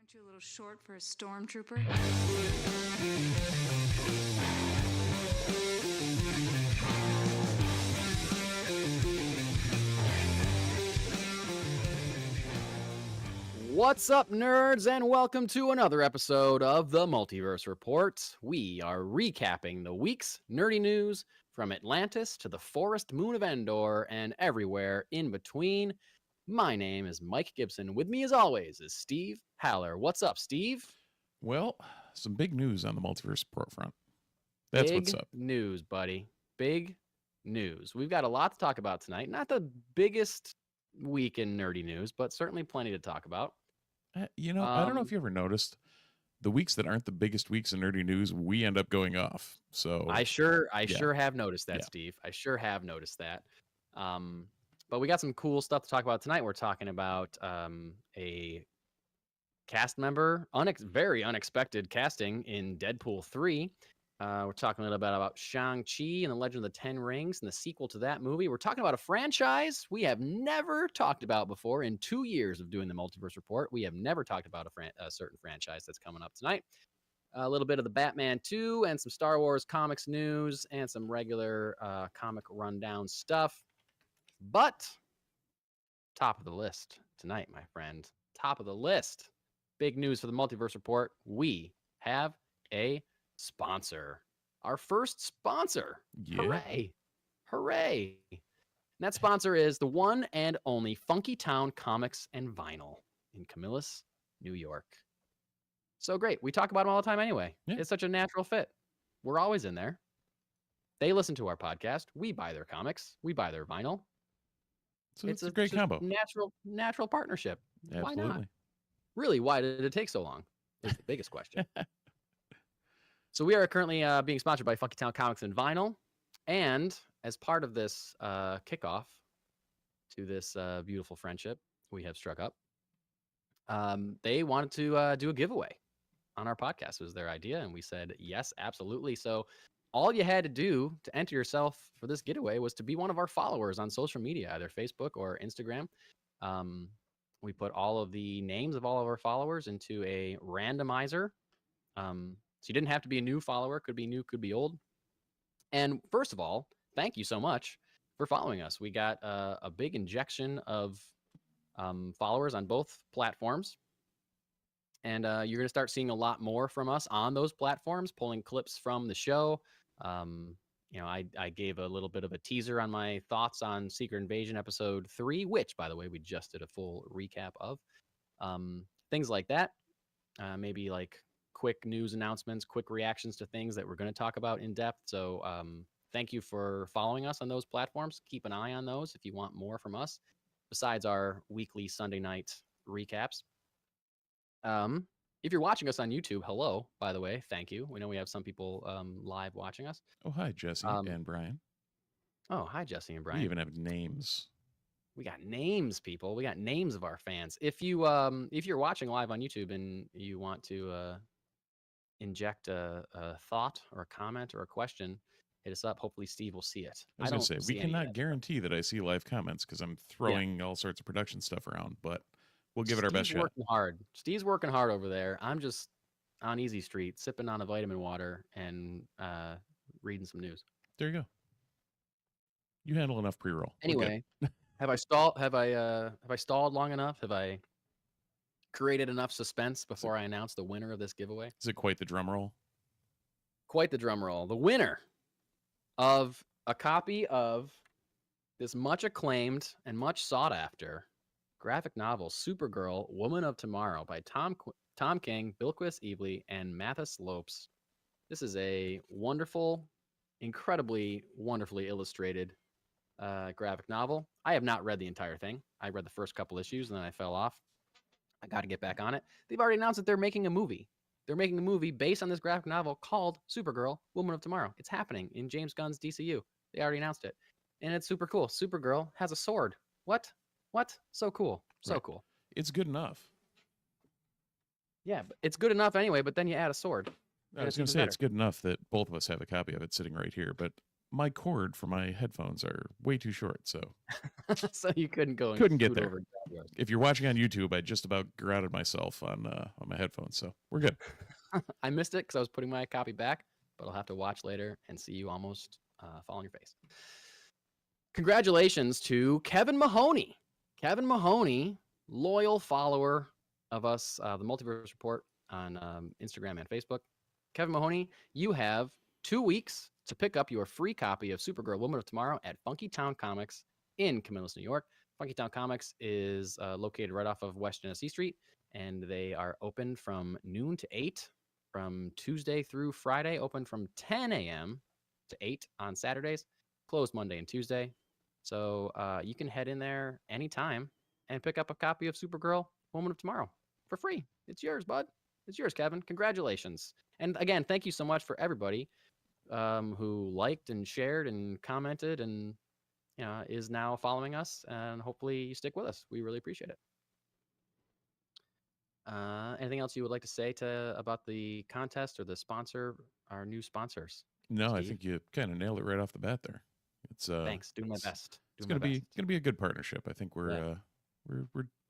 Aren't you a little short for a stormtrooper? What's up, nerds, and welcome to another episode of the Multiverse Report. We are recapping the week's nerdy news from Atlantis to the forest moon of Endor and everywhere in between. My name is Mike Gibson. With me, as always, is Steve Haller. What's up, Steve? Well, some big news on the Multiverse Report front. That's what's up. Big news, buddy. Big news. We've got a lot to talk about tonight. Not the biggest week in nerdy news, but certainly plenty to talk about. I don't know if you ever noticed the weeks that aren't the biggest weeks in nerdy news, we end up going off. So I sure have noticed that, Steve. I sure have noticed that. But we got some cool stuff to talk about tonight. We're talking about a cast member, very unexpected casting in Deadpool 3. We're talking a little bit about Shang-Chi and the Legend of the Ten Rings and the sequel to that movie. We're talking about a franchise we have never talked about before in 2 years of doing the Multiverse Report. We have never talked about a certain franchise that's coming up tonight. A little bit of the Batman 2 and some Star Wars comics news and some regular comic rundown stuff. But top of the list tonight, my friend. Top of the list. Big news for the Multiverse Report. We have a sponsor. Our first sponsor. Yeah. Hooray. Hooray. And that sponsor is the one and only Funky Town Comics and Vinyl in Camillus, New York. So great. We talk about them all the time anyway. Yeah. It's such a natural fit. We're always in there. They listen to our podcast. We buy their comics. We buy their vinyl. So it's a great combo. Natural partnership. Absolutely. Why not? Really, why did it take so long? Is the biggest question. So we are currently being sponsored by Funky Town Comics and Vinyl. And as part of this kickoff to this beautiful friendship we have struck up, they wanted to do a giveaway on our podcast. It was their idea. And we said, yes, absolutely. So all you had to do to enter yourself for this giveaway was to be one of our followers on social media, either Facebook or Instagram. We put all of the names of all of our followers into a randomizer. So you didn't have to be a new follower. Could be new, could be old. And first of all, thank you so much for following us. We got a big injection of followers on both platforms. And you're going to start seeing a lot more from us on those platforms, pulling clips from the show. I gave a little bit of a teaser on my thoughts on Secret Invasion episode 3, which, by the way, we just did a full recap of. Things like that. Maybe like quick news announcements, quick reactions to things that we're going to talk about in depth. So thank you for following us on those platforms. Keep an eye on those if you want more from us, besides our weekly Sunday night recaps. If you're watching us on YouTube, hello, by the way, thank you. We know we have some people live watching us. Oh, hi, Jesse and Brian. Oh, hi, Jesse and Brian. We even have names. We got names, people. We got names of our fans. If you're watching live on YouTube and you want to inject a thought or a comment or a question, hit us up. Hopefully Steve will see it. I was going to say, we cannot guarantee that I see live comments because I'm throwing all sorts of production stuff around, but we'll give it our best shot. Working hard. Steve's working hard over there. I'm just on Easy Street, sipping on a vitamin water and reading some news. There you go. You handle enough pre-roll. Anyway, have I stalled? Have I stalled long enough? Have I created enough suspense before I announce the winner of this giveaway? Is it quite the drum roll? Quite the drum roll. The winner of a copy of this much acclaimed and much sought after graphic novel, Supergirl, Woman of Tomorrow by Tom King, Bilquis Evely, and Mathis Lopes. This is a wonderful, incredibly wonderfully illustrated graphic novel. I have not read the entire thing. I read the first couple issues and then I fell off. I got to get back on it. They've already announced that they're making a movie. They're making a movie based on this graphic novel called Supergirl, Woman of Tomorrow. It's happening in James Gunn's DCU. They already announced it. And it's super cool. Supergirl has a sword. What? So cool. So cool. It's good enough. Yeah, but it's good enough anyway, but then you add a sword. I was going to say it's good enough that both of us have a copy of it sitting right here, but my cord for my headphones are way too short, so So you couldn't go and couldn't get scoot there. over and grab yours. If you're watching on YouTube, I just about grouted myself on my headphones, so we're good. I missed it because I was putting my copy back, but I'll have to watch later and see you almost fall on your face. Congratulations to Kevin Mahoney. Kevin Mahoney, loyal follower of us, the Multiverse Report on Instagram and Facebook. Kevin Mahoney, you have 2 weeks to pick up your free copy of Supergirl Woman of Tomorrow at Funky Town Comics in Camillus, New York. Funky Town Comics is located right off of West Genesee Street, and they are open from noon to 8 from Tuesday through Friday, open from 10 a.m. to 8 on Saturdays, closed Monday and Tuesday. So you can head in there anytime and pick up a copy of Supergirl Woman of Tomorrow for free. It's yours, bud. It's yours, Kevin. Congratulations. And again, thank you so much for everybody who liked and shared and commented and is now following us. And hopefully you stick with us. We really appreciate it. Anything else you would like to say about the contest or the sponsor, our new sponsors? No, Steve? I think you kind of nailed it right off the bat there. It's Thanks. Doing my best. It's gonna be a good partnership. I think we're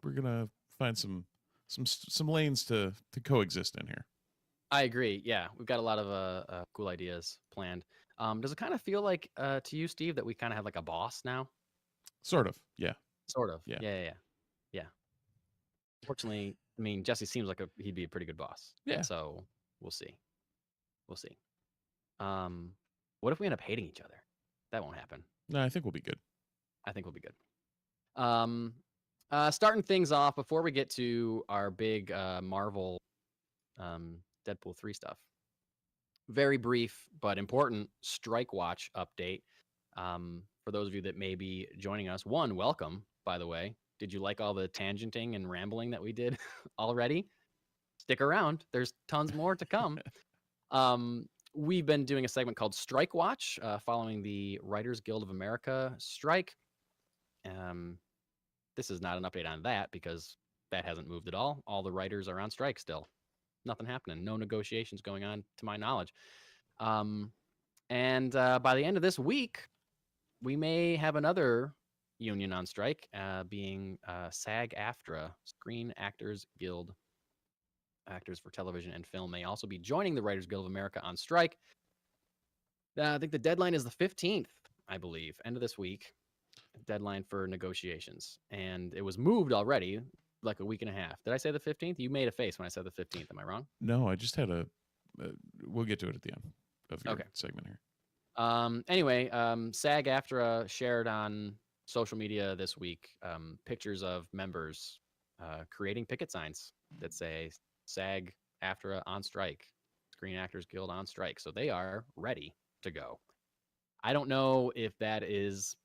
gonna find some lanes to coexist in here. I agree. Yeah, we've got a lot of cool ideas planned. Does it kind of feel like to you, Steve, that we kind of have like a boss now? Sort of. Yeah. Sort of. Yeah. Yeah. Fortunately, I mean, Jesse seems like he'd be a pretty good boss. Yeah. So we'll see. What if we end up hating each other? That won't happen. No, I think we'll be good. I think we'll be good. Starting things off before we get to our big Marvel Deadpool 3 stuff. Very brief but important Strike Watch update. For those of you that may be joining us, one, welcome, by the way. Did you like all the tangenting and rambling that we did already? Stick around. There's tons more to come. We've been doing a segment called Strike Watch, following the Writers Guild of America strike. This is not an update on that because that hasn't moved at all. All the writers are on strike still. Nothing happening. No negotiations going on, to my knowledge. And by the end of this week, we may have another union on strike, being SAG-AFTRA, Screen Actors Guild. Actors for television and film may also be joining the Writers Guild of America on strike. I think the deadline is the 15th, I believe, end of this week. Deadline for negotiations. And it was moved already, like a week and a half. Did I say the 15th? You made a face when I said the 15th. Am I wrong? No, I just had we'll get to it at the end of your segment here. Anyway, SAG-AFTRA shared on social media this week pictures of members creating picket signs that say SAG-AFTRA on strike, Screen Actors Guild on strike. So they are ready to go. I don't know if that is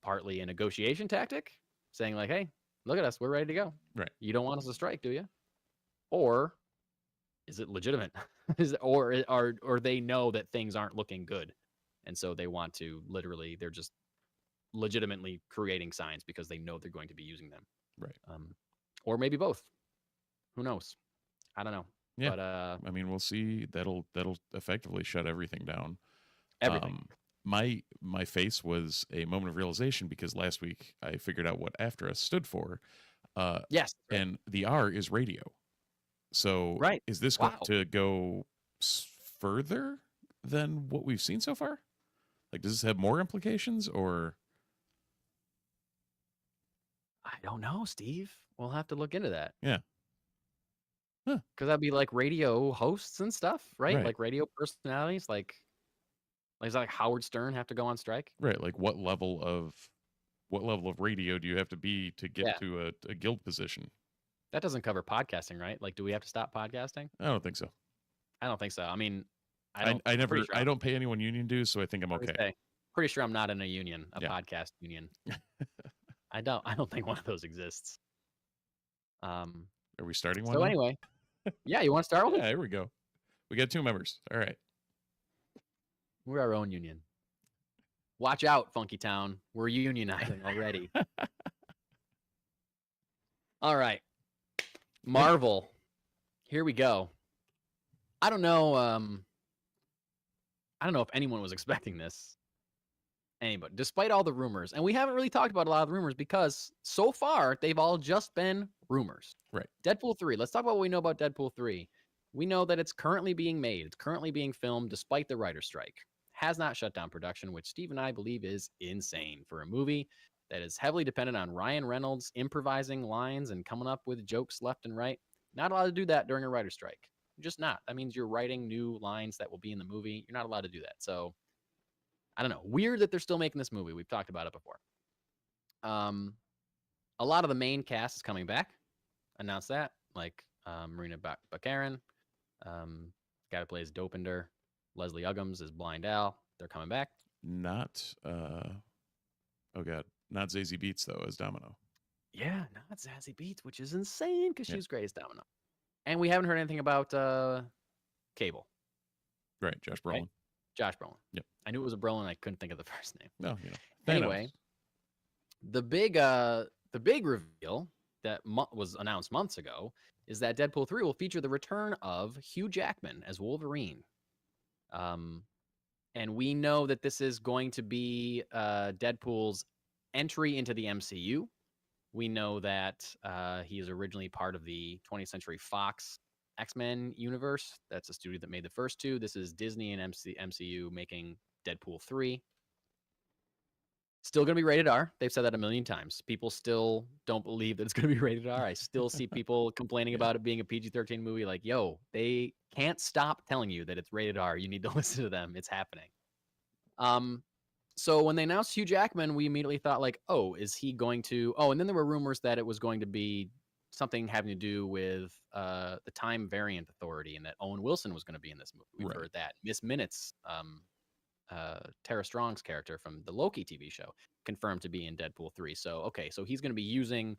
partly a negotiation tactic, saying like, hey, look at us, we're ready to go. Right. You don't want us to strike, do you? Or is it legitimate? or they know that things aren't looking good, and so they want to they're just legitimately creating signs because they know they're going to be using them. Right. Or maybe both. Who knows? I don't know. Yeah. But I mean, we'll see. That'll effectively shut everything down. Everything. My face was a moment of realization because last week I figured out what AFTRA stood for. Yes. Right. And the R is radio. So right. Is this going to go further than what we've seen so far? Like, does this have more implications or? I don't know, Steve. We'll have to look into that. Yeah. Because that'd be like radio hosts and stuff, right? Like radio personalities, like is that like Howard Stern have to go on strike? Right. Like what level of radio do you have to be to get to a guild position? That doesn't cover podcasting, right? Like, do we have to stop podcasting? I don't think so. I don't think so. I mean, I don't pay anyone union dues, so I think I'm okay. Pretty sure I'm not in a union, podcast union. I don't think one of those exists. Are we starting one? So anyway, yeah, you want to start with it? Yeah, here we go. We got 2 members. All right. We're our own union. Watch out, Funky Town. We're unionizing already. All right. Marvel. Here we go. I don't know if anyone was expecting this. Anybody, despite all the rumors, and we haven't really talked about a lot of the rumors because so far they've all just been rumors. Right. Deadpool 3. Let's talk about what we know about Deadpool 3. We know that it's currently being made. It's currently being filmed despite the writer's strike. Has not shut down production, which Steve and I believe is insane for a movie that is heavily dependent on Ryan Reynolds improvising lines and coming up with jokes left and right. Not allowed to do that during a writer's strike. Just not. That means you're writing new lines that will be in the movie. You're not allowed to do that. So I don't know. Weird that they're still making this movie. We've talked about it before. A lot of the main cast is coming back. Announced that, like Marina Baccarin, guy who plays Dopinder, Leslie Uggams is Blind Al. They're coming back. Not not Zazie Beetz though as Domino. Yeah, not Zazie Beetz, which is insane because she was great as Domino. And we haven't heard anything about Cable. Right, Josh Brolin. Right? Josh Brolin. Yep. I knew it was a Brolin. I couldn't think of the first name. No, Anyway, the big reveal that was announced months ago is that Deadpool 3 will feature the return of Hugh Jackman as Wolverine. And we know that this is going to be Deadpool's entry into the MCU. We know that he is originally part of the 20th Century Fox X-Men universe. That's a studio that made the first two. This is Disney and MCU making Deadpool 3. Still going to be rated R. They've said that a million times. People still don't believe that it's going to be rated R. I still see people complaining about it being a PG-13 movie. Like, yo, they can't stop telling you that it's rated R. You need to listen to them. It's happening. So when they announced Hugh Jackman, we immediately thought like, oh, is he going to... Oh, and then there were rumors that it was going to be something having to do with the Time Variant Authority and that Owen Wilson was going to be in this movie. We've heard that. Miss Minutes, Tara Strong's character from the Loki TV show, confirmed to be in Deadpool 3. So, okay, so he's going to be using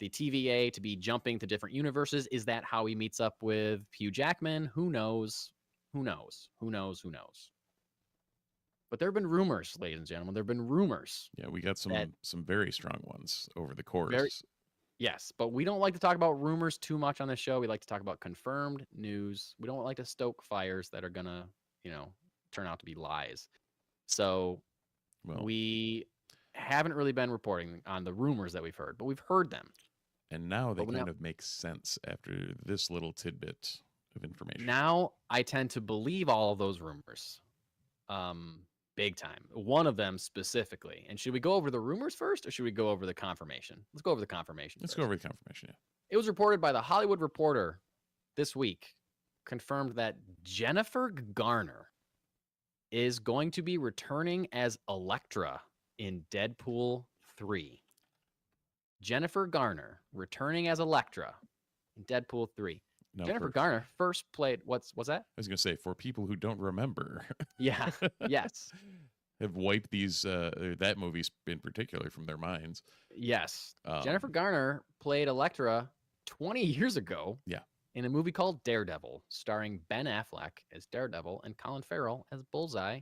the TVA to be jumping to different universes. Is that how he meets up with Hugh Jackman? Who knows? Who knows? Who knows? Who knows? But there have been rumors, ladies and gentlemen. There have been rumors. Yeah, we got some very strong ones over the course. Yes, but we don't like to talk about rumors too much on the show. We like to talk about confirmed news. We don't like to stoke fires that are going to, turn out to be lies. So we haven't really been reporting on the rumors that we've heard, but we've heard them. And now they kind of make sense after this little tidbit of information. Now I tend to believe all of those rumors. Big time. One of them specifically. And should we go over the rumors first or should we go over the confirmation? Let's go over the confirmation. Let's go over the confirmation, yeah. It was reported by the Hollywood Reporter this week, confirmed that Jennifer Garner is going to be returning as Elektra in Deadpool 3. Jennifer Garner returning as Elektra in Deadpool 3. No, Jennifer Garner first played what's that? I was gonna say, for people who don't remember. Yeah. Yes. Have wiped these that movie in particular from their minds. Yes. Jennifer Garner played Elektra 20 years ago. Yeah. In a movie called Daredevil, starring Ben Affleck as Daredevil and Colin Farrell as Bullseye,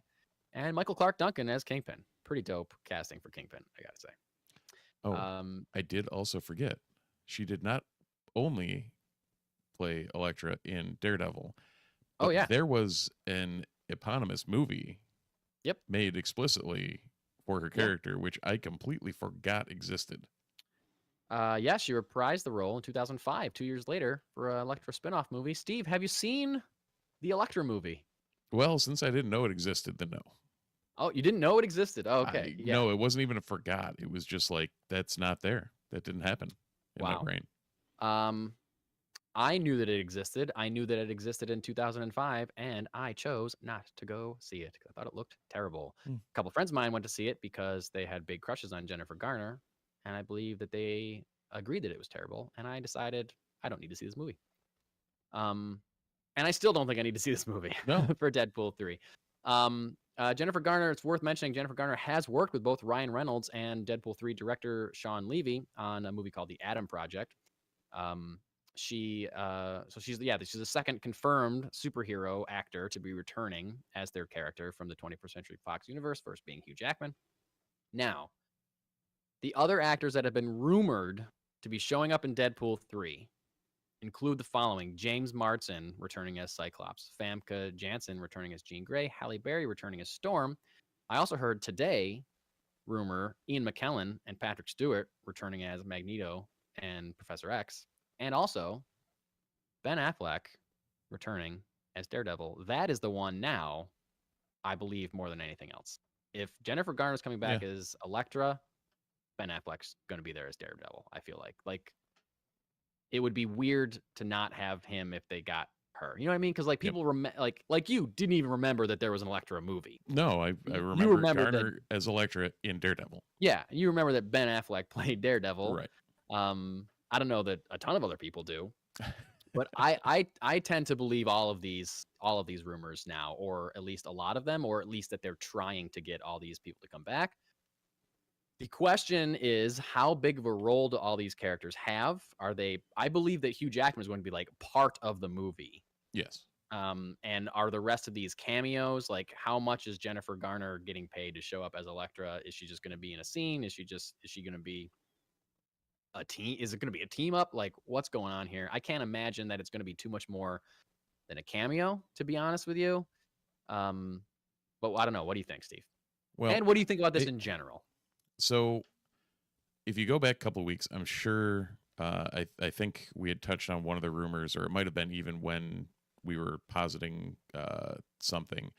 and Michael Clark Duncan as Kingpin. Pretty dope casting for Kingpin, I gotta say. Oh, I did also forget. She did not only play Elektra in Daredevil. Oh, yeah. There was an eponymous movie made explicitly for her character, which I completely forgot existed. Yeah, she reprised the role in 2005, 2 years later, for an Elektra spinoff movie. Steve, have you seen the Elektra movie? Well, since I didn't know it existed, then no. Oh, you didn't know it existed? Oh, okay. No, it wasn't even a forgot. It was just like, that's not there. That didn't happen in my brain. I knew that it existed. I knew that it existed in 2005, and I chose not to go see it because I thought it looked terrible. A couple friends of mine went to see it because they had big crushes on Jennifer Garner, and I believe that they agreed that it was terrible, and I decided I don't need to see this movie. And I still don't think I need to see this movie for Deadpool 3. Jennifer Garner, it's worth mentioning, Jennifer Garner has worked with both Ryan Reynolds and Deadpool 3 director Sean Levy on a movie called The Adam Project. She's the second confirmed superhero actor to be returning as their character from the 21st Century Fox universe, first being Hugh Jackman. Now, the other actors that have been rumored to be showing up in Deadpool 3 include the following: James Marsden returning as Cyclops, Famke Janssen returning as Jean Grey, Halle Berry returning as Storm, I also heard today rumor Ian McKellen and Patrick Stewart returning as Magneto and Professor X, and also Ben Affleck returning as Daredevil. That is the one now, I believe, more than anything else. If Jennifer Garner's coming back as Elektra, Ben Affleck's going to be there as Daredevil. I feel like it would be weird to not have him if they got her. You know what I mean? Because like people like you didn't even remember that there was an Elektra movie. No, I remember Garner as Elektra in Daredevil. Yeah, you remember that Ben Affleck played Daredevil. Right. I don't know that a ton of other people do, but I tend to believe all of these rumors now, or at least a lot of them, or at least that they're trying to get all these people to come back. The question is, how big of a role do all these characters have? I believe that Hugh Jackman is going to be like part of the movie. Yes. And are the rest of these cameos? Like, how much is Jennifer Garner getting paid to show up as Elektra? Is she just going to be in a scene? Is she going to be a team? Is it going to be a team up? Like, what's going on here? I can't imagine that it's going to be too much more than a cameo, to be honest with you. But I don't know. What do you think, Steve? Well, and what do you think about this in general? So if you go back a couple of weeks, I'm sure I think we had touched on one of the rumors, or it might have been even when we were positing something.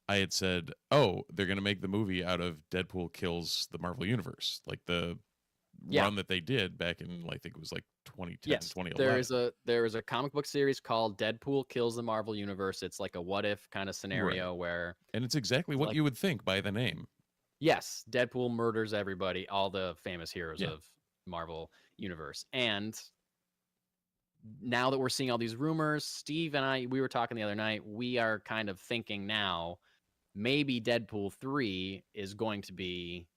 I had said, oh, they're going to make the movie out of Deadpool kills the Marvel Universe, like the run that they did back in, I think it was like 2010, 2011. There is a comic book series called Deadpool Kills the Marvel Universe. It's like a what if kind of scenario where... And it's exactly what you would think by the name. Yes, Deadpool murders everybody, all the famous heroes of Marvel Universe. And now that we're seeing all these rumors, Steve and we were talking the other night, we are kind of thinking now, maybe Deadpool 3 is going to be,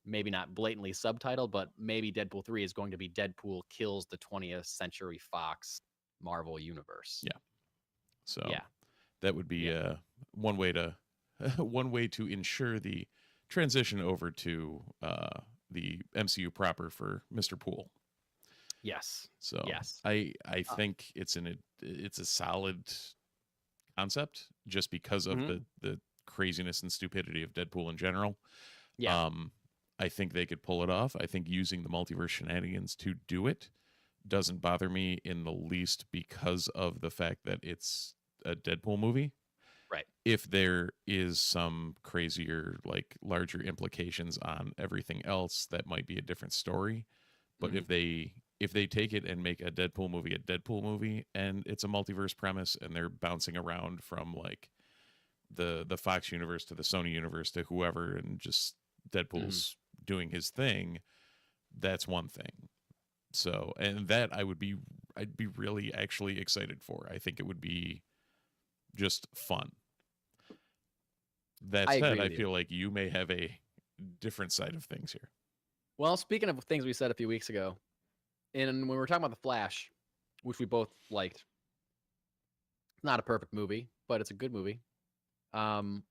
maybe not blatantly subtitled, but maybe Deadpool 3 is going to be Deadpool Kills the 20th Century Fox Marvel Universe. Yeah. So that would be one way to ensure the transition over to the MCU proper for Mr. Poole. Yes. So I think it's a solid concept just because of the craziness and stupidity of Deadpool in general. Yeah. I think they could pull it off. I think using the multiverse shenanigans to do it doesn't bother me in the least because of the fact that it's a Deadpool movie. Right. If there is some crazier, like larger implications on everything else, that might be a different story. But if they take it and make a Deadpool movie and it's a multiverse premise and they're bouncing around from like the Fox universe to the Sony universe to whoever, and just Deadpool's doing his thing, that's one thing. So, and that I'd be really actually excited for. I think it would be just fun. That said, I feel like you may have a different side of things here. Well, speaking of things we said a few weeks ago, and when we were talking about The Flash, which we both liked, not a perfect movie, but it's a good movie. I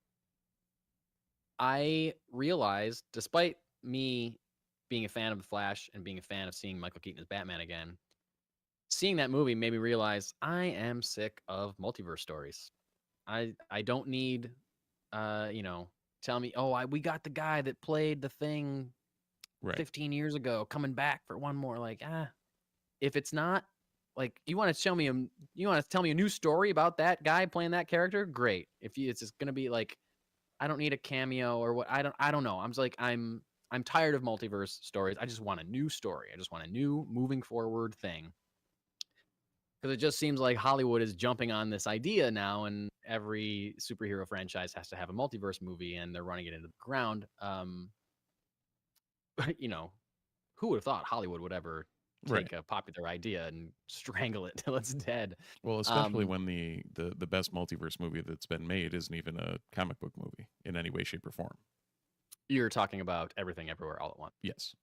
realized, despite me being a fan of The Flash and being a fan of seeing Michael Keaton as Batman again, seeing that movie made me realize I am sick of multiverse stories. I don't need, tell me, we got the guy that played the Thing 15 years ago coming back for one more. Like, if it's not like you want to tell me a new story about that guy playing that character, great. If it's just gonna be like, I don't need a cameo or what. I don't know. I'm tired of multiverse stories. I just want a new story. I just want a new moving forward thing. Because it just seems like Hollywood is jumping on this idea now, and every superhero franchise has to have a multiverse movie, and they're running it into the ground. Who would have thought Hollywood would ever take a popular idea and strangle it till it's dead? Well, especially when the best multiverse movie that's been made isn't even a comic book movie in any way, shape, or form. You're talking about Everything Everywhere All at Once. Yes.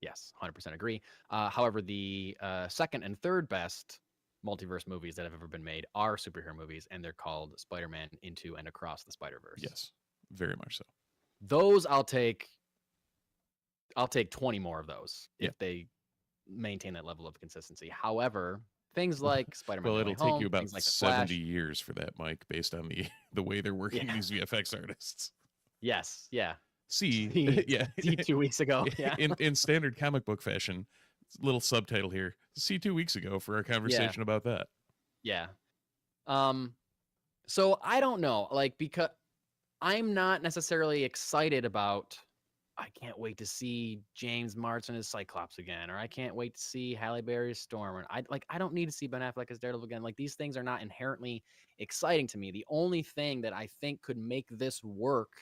Yes, 100% agree. However, the second and third best multiverse movies that have ever been made are superhero movies, and they're called Spider-Man Into and Across the Spider-Verse. Yes, very much so. Those I'll take 20 more of those if they maintain that level of consistency. However, things like Spider-Man well, it'll take Home, you about like 70 years for that, Mike, based on the way they're working these VFX artists. Yes, yeah. See, See, yeah, see 2 weeks ago. Yeah, in standard comic book fashion, little subtitle here. See 2 weeks ago for our conversation about that. yeah. So I don't know, like, because I'm not necessarily excited about. I can't wait to see James Marsden as Cyclops again, or I can't wait to see Halle Berry as Storm. Or I don't need to see Ben Affleck as Daredevil again. Like, these things are not inherently exciting to me. The only thing that I think could make this work,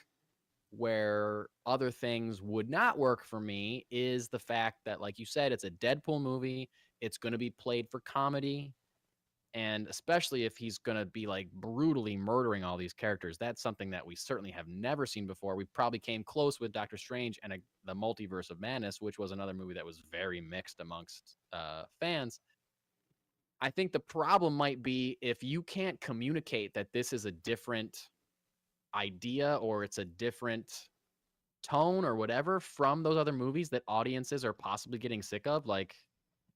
where other things would not work for me, is the fact that, like you said, it's a Deadpool movie. It's going to be played for comedy. And especially if he's going to be like brutally murdering all these characters, that's something that we certainly have never seen before. We probably came close with Doctor Strange and the Multiverse of Madness, which was another movie that was very mixed amongst fans. I think the problem might be if you can't communicate that this is a different idea or it's a different tone or whatever from those other movies that audiences are possibly getting sick of. Like,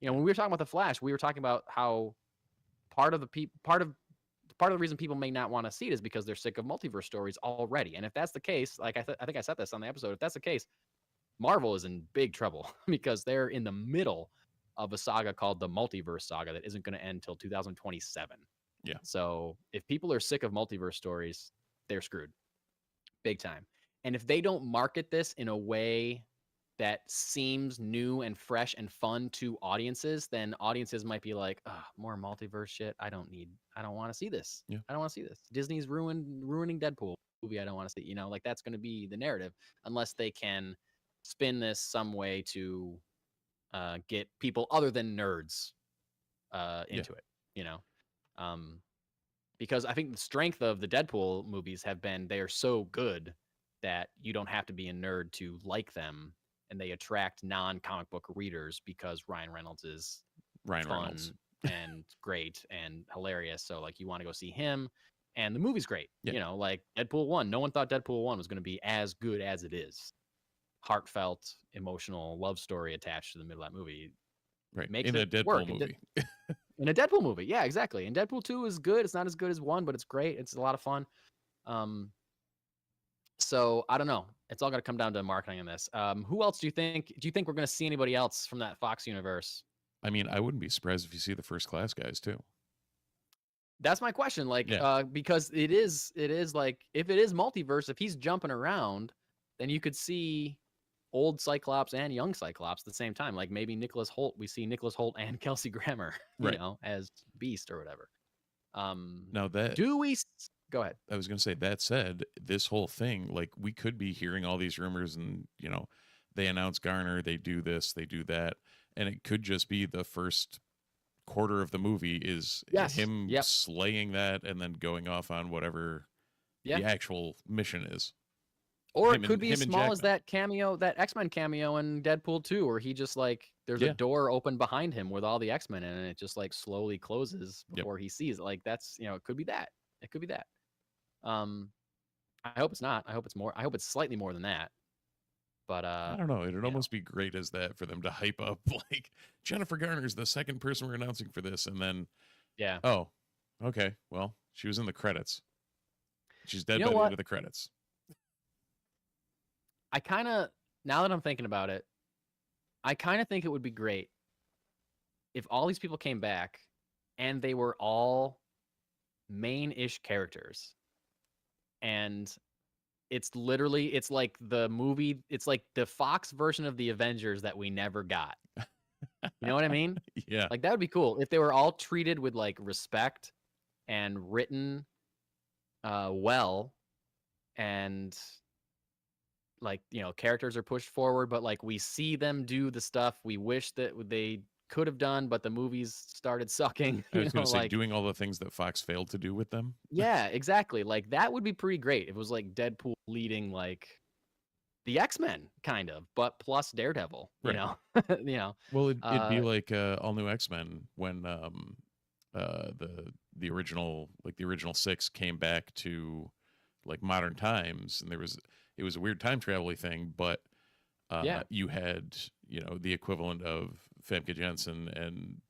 when we were talking about The Flash, we were talking about how part of the reason people may not want to see it is because they're sick of multiverse stories already. And if that's the case, like I think I said this on the episode, if that's the case, Marvel is in big trouble because they're in the middle of a saga called the Multiverse Saga that isn't going to end until 2027. Yeah. So if people are sick of multiverse stories, they're screwed big time. And if they don't market this in a way that seems new and fresh and fun to audiences, then audiences might be like, more multiverse shit. I don't want to see this. Yeah. I don't want to see this. Disney's ruining Deadpool movie. I don't want to see, like that's going to be the narrative unless they can spin this some way to get people other than nerds into it, because I think the strength of the Deadpool movies have been, they are so good that you don't have to be a nerd to like them. And they attract non-comic book readers because Ryan Reynolds is fun and great and hilarious. So like you want to go see him, and the movie's great. Yeah. Like Deadpool 1. No one thought Deadpool 1 was going to be as good as it is. Heartfelt, emotional love story attached to the middle of that movie. Right. Makes in a it Deadpool work. movie. In a Deadpool movie. Yeah, exactly. And Deadpool 2 is good. It's not as good as 1, but it's great. It's a lot of fun. So I don't know. It's all going to come down to marketing in this. Who else do you think we're going to see anybody else from that Fox universe? I mean, I wouldn't be surprised if you see the First Class guys too. That's my question. Like, because it is like, if it is multiverse, if he's jumping around, then you could see old Cyclops and young Cyclops at the same time. Like maybe Nicholas Hoult. We see Nicholas Hoult and Kelsey Grammer, as Beast or whatever. Now that Go ahead. I was going to say, that said, this whole thing, like we could be hearing all these rumors and, they announce Garner, they do this, they do that. And it could just be the first quarter of the movie is him slaying that and then going off on whatever the actual mission is. Or it could be as small as that cameo, that X-Men cameo in Deadpool 2, where he just like, there's a door open behind him with all the X-Men in it, and it just like slowly closes before he sees it. Like that's, it could be that. It could be that. I hope it's not. I hope it's more. I hope it's slightly more than that. But I don't know. It'd almost be great as that for them to hype up like Jennifer Garner's the second person we're announcing for this, and then oh, okay, well she was in the credits. She's dead by the end of the credits. I kind of, now that I'm thinking about it, I kind of think it would be great if all these people came back and they were all main-ish characters, and it's like the movie, it's like the Fox version of the Avengers that we never got. You know what I mean? Yeah. Like that would be cool if they were all treated with like respect and written well, and like, characters are pushed forward, but like we see them do the stuff we wish that they could have done, but the movies started sucking. I was going to say, doing all the things that Fox failed to do with them. Yeah, exactly. Like that would be pretty great if it was like Deadpool leading like the X-Men kind of, but plus Daredevil, you know. Well, it'd be like all new X-Men when the original six came back to like modern times, and it was a weird time travel-y thing, but you had, the equivalent of Famke Janssen and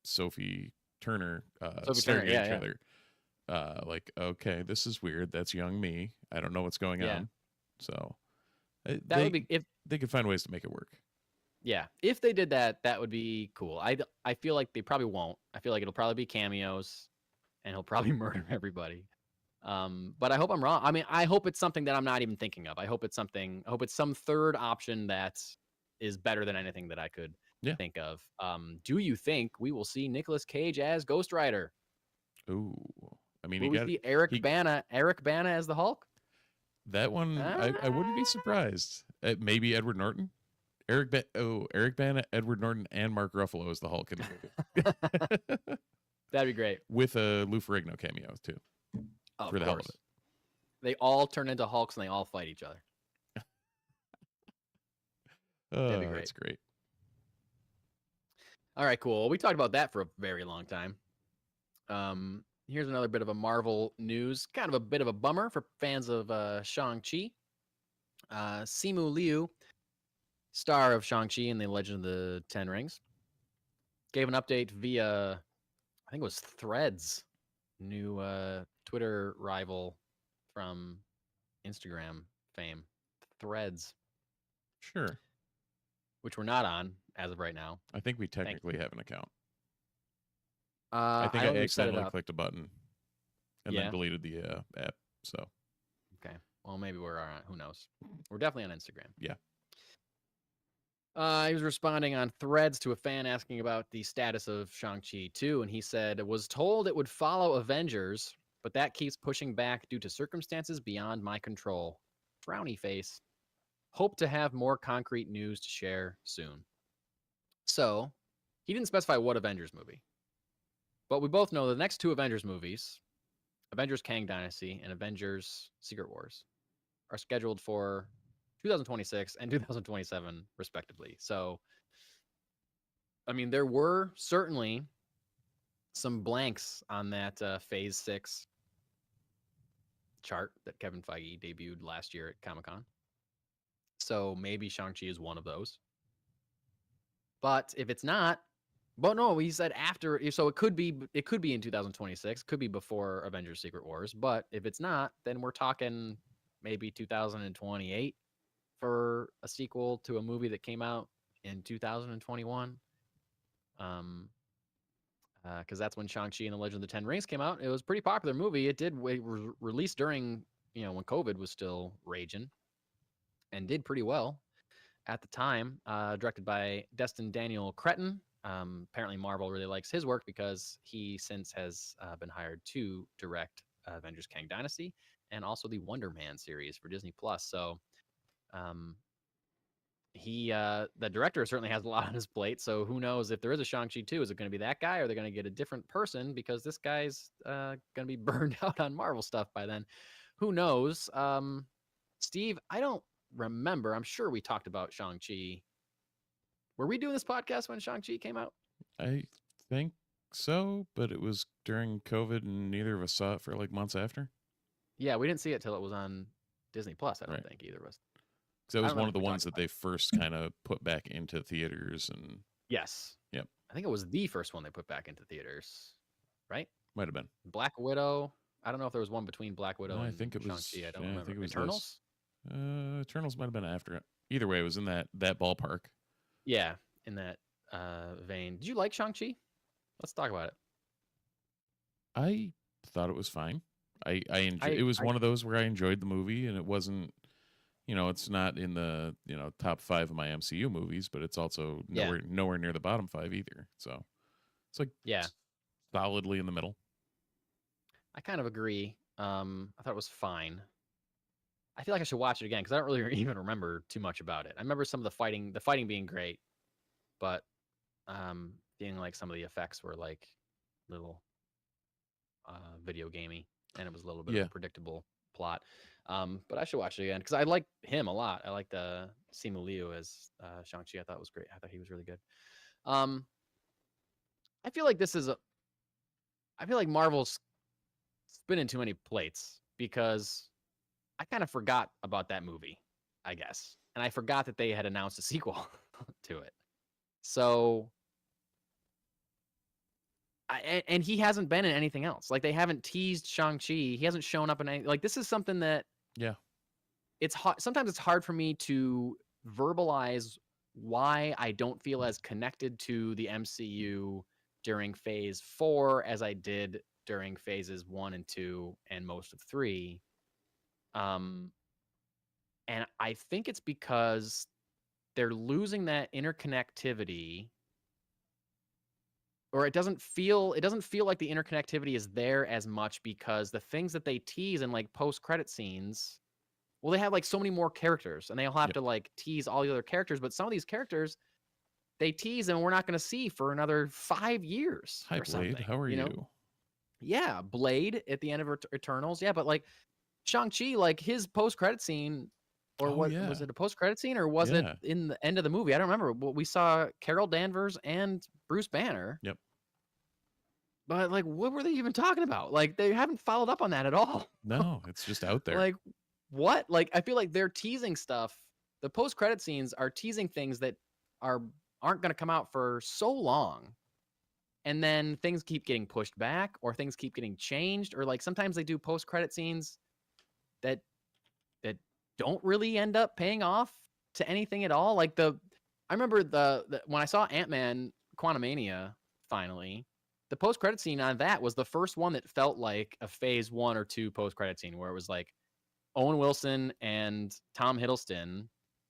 Sophie Turner staring at each other. like, okay, this is weird. That's young me. I don't know what's going Yeah. on. So That would be if they could find ways to make it work. yeah, if they did that, that would be cool. I feel like they probably won't. I feel like it'll probably be cameos, and he'll probably murder everybody. But I hope I'm wrong. I mean, I hope it's something that I'm not even thinking of. I hope it's some third option that is better than anything that I could think of. Do you think we will see Nicolas Cage as Ghost Rider? Ooh, I mean, Will we see Eric Bana as the Hulk? That one, I wouldn't be surprised. Maybe Edward Norton. Eric Bana, Edward Norton, and Mark Ruffalo as the Hulk in the movie. That'd be great. With a Lou Ferrigno cameo, too. For the hell of it. They all turn into Hulks and they all fight each other. That'd be great. That's great. All right, cool. We talked about that for a very long time. Here's another bit of a Marvel news. Kind of a bit of a bummer for fans of Shang-Chi. Simu Liu, star of Shang-Chi and the Legend of the Ten Rings, gave an update via, I think it was Threads, new Twitter rival from Instagram fame, Threads. Sure. Which we're not on as of right now. I think we technically have an account. I think I accidentally clicked a button and then deleted the app. So. Okay. Well, maybe we're on. Who knows? We're definitely on Instagram. Yeah. He was responding on Threads to a fan asking about the status of Shang-Chi 2, and he said, was told it would follow Avengers, but that keeps pushing back due to circumstances beyond my control. Frowny face. Hope to have more concrete news to share soon. So, he didn't specify what Avengers movie. But we both know the next two Avengers movies, Avengers Kang Dynasty and Avengers Secret Wars, are scheduled for 2026 and 2027, respectively. So, I mean, there were certainly some blanks on that Phase 6 chart that Kevin Feige debuted last year at Comic-Con. So maybe Shang-Chi is one of those. But if it's not, but no, he said after, so it could be in 2026, could be before Avengers Secret Wars. But if it's not, then we're talking maybe 2028 for a sequel to a movie that came out in 2021. Because that's when Shang-Chi and the Legend of the Ten Rings came out. It was a pretty popular movie. It did release during, when COVID was still raging, and did pretty well at the time. Directed by Destin Daniel Cretton. Apparently Marvel really likes his work because he since has been hired to direct Avengers Kang Dynasty and also the Wonder Man series for Disney Plus. So the director certainly has a lot on his plate. So who knows if there is a Shang-Chi 2, is it going to be that guy, or are they going to get a different person because this guy's going to be burned out on Marvel stuff by then? Who knows? Steve, I don't remember. I'm sure we talked about Shang-Chi. Were we doing this podcast when Shang-Chi came out? I think so, but it was during COVID and neither of us saw it for like months after. Yeah, we didn't see it till it was on Disney Plus, I don't think either of us. Because that was one of the ones that they first kind of put back into theaters. And yes. Yep. I think it was the first one they put back into theaters, right? Might have been. Black Widow. I don't know if there was one between Black Widow and Shang-Chi. I don't remember. I think it was Eternals? Eternals might have been after it. Either way, it was in that ballpark. Yeah, in that vein. Did you like Shang-Chi? Let's talk about it. I thought it was fine. It was one of those where I enjoyed the movie, and it wasn't, it's not in the, top 5 of my MCU movies, but it's also nowhere near the bottom 5 either. So it's like solidly in the middle. I kind of agree. I thought it was fine. I feel like I should watch it again because I don't really even remember too much about it. I remember some of the fighting being great, but feeling like some of the effects were like little video gamey, and it was a little bit of a predictable plot. But I should watch it again because I like him a lot. I like the Simu Liu as Shang-Chi. I thought it was great. I thought he was really good. I feel like Marvel's spinning too many plates because I kind of forgot about that movie, I guess. And I forgot that they had announced a sequel to it. So And he hasn't been in anything else. Like they haven't teased Shang-Chi. He hasn't shown up in any. Like this is something that it's hard. Sometimes it's hard for me to verbalize why I don't feel as connected to the MCU during Phase 4 as I did during Phases 1 and 2 and most of 3. And I think it's because they're losing that interconnectivity, or it doesn't feel like the interconnectivity is there as much because the things that they tease in like post-credit scenes, well, they have like so many more characters and they'll have to like tease all the other characters, but some of these characters they tease and we're not going to see for another 5 years. Hi, or something, Blade. How are you? Yeah, Blade at the end of Eternals. Yeah, but like Shang-Chi, like his post-credit scene, or was it a post-credit scene or was it in the end of the movie? I don't remember. But we saw Carol Danvers and Bruce Banner. Yep. But like, what were they even talking about? Like, they haven't followed up on that at all. No, it's just out there. Like, what? Like, I feel like they're teasing stuff. The post-credit scenes are teasing things that aren't going to come out for so long. And then things keep getting pushed back or things keep getting changed. Or like sometimes they do post-credit scenes that don't really end up paying off to anything at all. Like I remember the when I saw Ant-Man Quantumania finally, the post-credit scene on that was the first one that felt like a Phase 1 or 2 post-credit scene where it was like Owen Wilson and Tom Hiddleston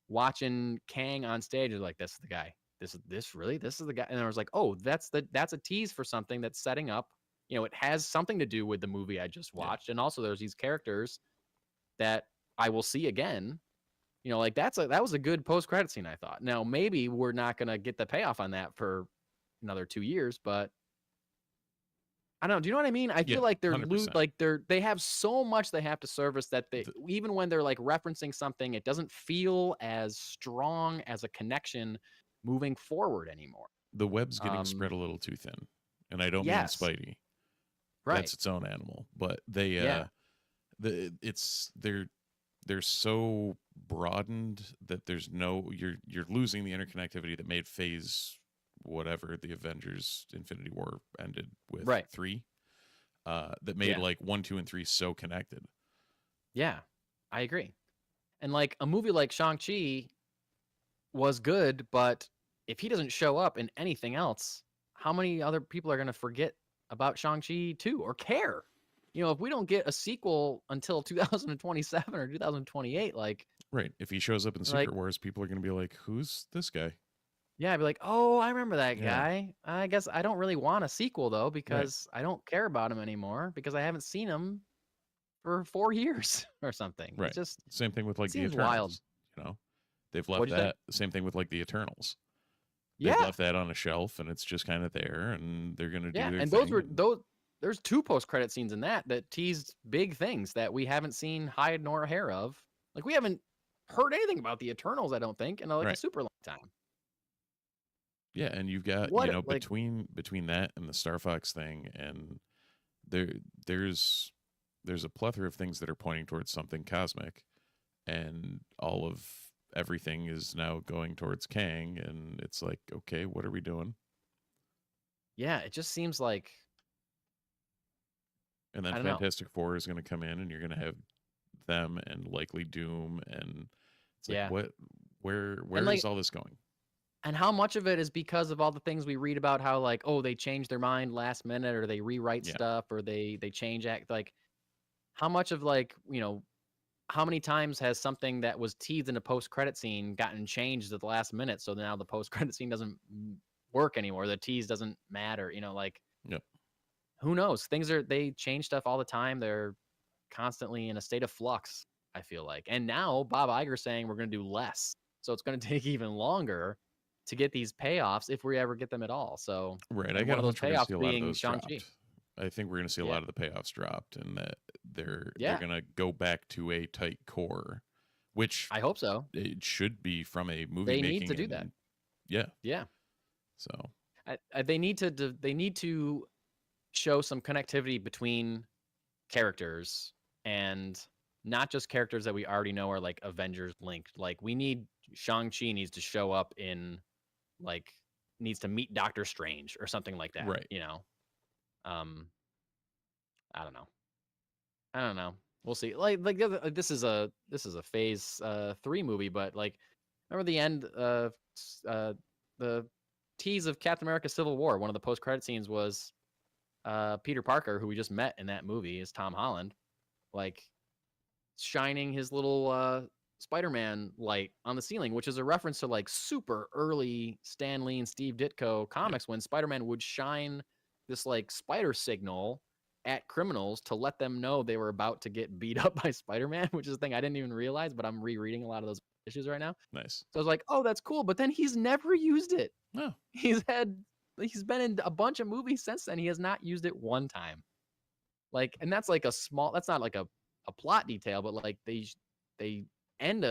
watching Kang on stage. They're like, this is the guy. This is the guy. And I was like, oh, that's a tease for something that's setting up. You know, it has something to do with the movie I just watched. And also there's these characters that I will see again. You know, like that was a good post-credit scene, I thought. Now, maybe we're not going to get the payoff on that for another 2 years, but I don't know. Do you know what I mean? I feel like they have so much they have to service that even when they're like referencing something, it doesn't feel as strong as a connection moving forward anymore. The web's getting spread a little too thin. And I don't mean Spidey. Right. That's its own animal. But they're so broadened that there's you're losing the interconnectivity that made Phase whatever the Avengers Infinity War ended with 3 that made like 1, 2, and 3 so connected. Yeah, I agree. And like a movie like Shang-Chi was good, but if he doesn't show up in anything else, how many other people are going to forget about Shang-Chi 2 or care? You know, if we don't get a sequel until 2027 or 2028, like... Right. If he shows up in Secret Wars, people are going to be like, who's this guy? Yeah, I'd be like, oh, I remember that guy. I guess I don't really want a sequel, though, because I don't care about him anymore because I haven't seen him for 4 years or something. Right. It's just, same thing with like the Eternals. Wild. You know, they've left that. Same thing with like the Eternals. They've left that on a shelf and it's just kind of there and they're going to do their and thing. There's 2 post-credit scenes in that teased big things that we haven't seen hide nor hair of. Like, we haven't heard anything about the Eternals, I don't think, in like a super long time. Yeah, and you've got between that and the Star Fox thing, and there's a plethora of things that are pointing towards something cosmic, and all of everything is now going towards Kang, and it's like, okay, what are we doing? Yeah, it just seems like. And then Fantastic Four is going to come in, and you're going to have them and likely Doom, and it's like, where is all this going? And how much of it is because of all the things we read about how like, oh, they change their mind last minute or they rewrite stuff or they change act. Like how much of like, you know, how many times has something that was teased in a post-credit scene gotten changed at the last minute? So now the post-credit scene doesn't work anymore. The tease doesn't matter, you know, like who knows? They change stuff all the time. They're constantly in a state of flux, I feel like. And now Bob Iger's saying we're going to do less. So it's going to take even longer to get these payoffs if we ever get them at all. So I got those payoffs being Shang-Chi. I think we're going to see a lot of the payoffs dropped, and that they're going to go back to a tight core, which I hope so. It should be from a movie. They need to do that. Yeah. So they need to show some connectivity between characters and not just characters that we already know are like Avengers linked. Like Shang-Chi needs to show up in. Like needs to meet Doctor Strange or something like that, right? You know, I don't know. I don't know. We'll see. This is a Phase 3 movie, but like, remember the end of the tease of Captain America: Civil War? One of the post-credit scenes was Peter Parker, who we just met in that movie, is Tom Holland, like shining his little Spider-Man light on the ceiling, which is a reference to like super early Stan Lee and Steve Ditko comics when Spider-Man would shine this like spider signal at criminals to let them know they were about to get beat up by Spider-Man, which is a thing I didn't even realize, but I'm rereading a lot of those issues right now. Nice. So I was like, oh, that's cool. But then he's never used it. No. He's been in a bunch of movies since then. He has not used it one time. Like, and that's like that's not like a plot detail, but like they end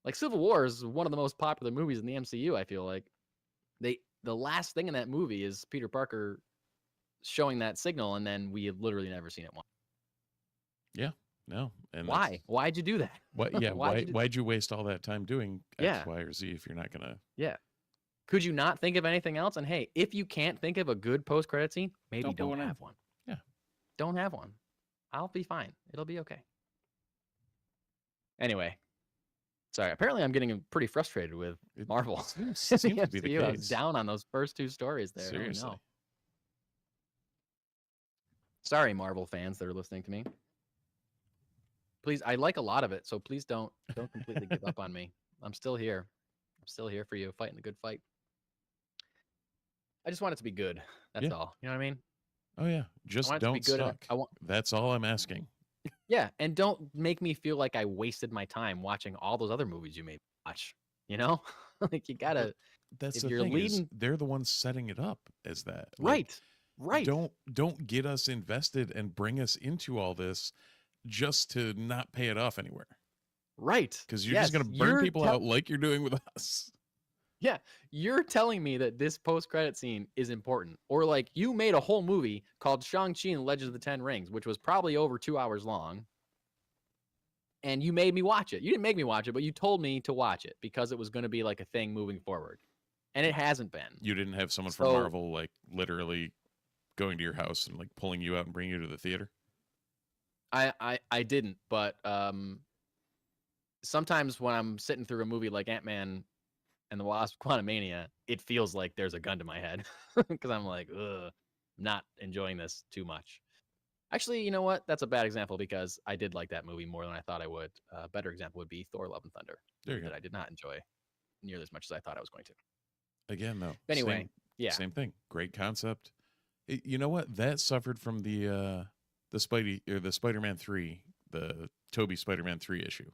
like Civil War is one of the most popular movies in the MCU. I feel like the last thing in that movie is Peter Parker showing that signal, and then we have literally never seen it once. Yeah, no. And why? Why'd you do that? What? Yeah, why'd you waste all that time doing X, Y, or Z if you're not gonna? Yeah. Could you not think of anything else? And hey, if you can't think of a good post-credit scene, maybe don't have one. Yeah. Don't have one. I'll be fine. It'll be okay. Anyway. Sorry. Apparently, I'm getting pretty frustrated with Marvel. Seems to be the case. I was down on those first two stories there. Seriously. Oh, no. Sorry, Marvel fans that are listening to me. Please, I like a lot of it, so please don't completely give up on me. I'm still here. I'm still here for you, fighting the good fight. I just want it to be good. That's all. You know what I mean? Oh yeah. Just don't suck. That's all I'm asking. Yeah, and don't make me feel like I wasted my time watching all those other movies you made me watch. You know, like you gotta. That's the thing. Is they're the ones setting it up as that. Right. Right. Don't get us invested and bring us into all this just to not pay it off anywhere. Right. Because you're just going to burn people out like you're doing with us. Yeah. You're telling me that this post-credit scene is important. Or like you made a whole movie called Shang-Chi and Legend of the Ten Rings, which was probably over 2 hours long. And you made me watch it. You didn't make me watch it, but you told me to watch it because it was going to be like a thing moving forward. And it hasn't been. You didn't have someone from Marvel like literally going to your house and like pulling you out and bringing you to the theater? I didn't, but sometimes when I'm sitting through a movie like Ant-Man and the Wasp: Quantumania, it feels like there's a gun to my head because I'm like, ugh, not enjoying this too much. Actually, you know what? That's a bad example because I did like that movie more than I thought I would. A better example would be Thor: Love and Thunder. There you go. That I did not enjoy nearly as much as I thought I was going to. Again, though. Anyway, same thing. Great concept. You know what? That suffered from the Spider-Man 3, the Tobey Spider-Man 3 issue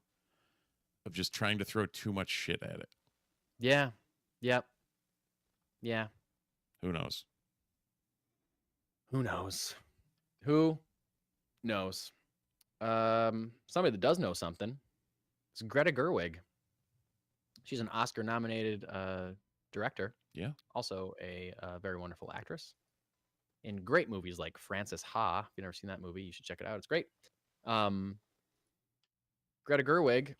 of just trying to throw too much shit at it. Yeah. Yep. Yeah. Who knows? Who knows? Who knows? Somebody that does know something is Greta Gerwig. She's an Oscar-nominated director. Yeah. Also a very wonderful actress. In great movies like Frances Ha. If you've never seen that movie, you should check it out. It's great. Greta Gerwig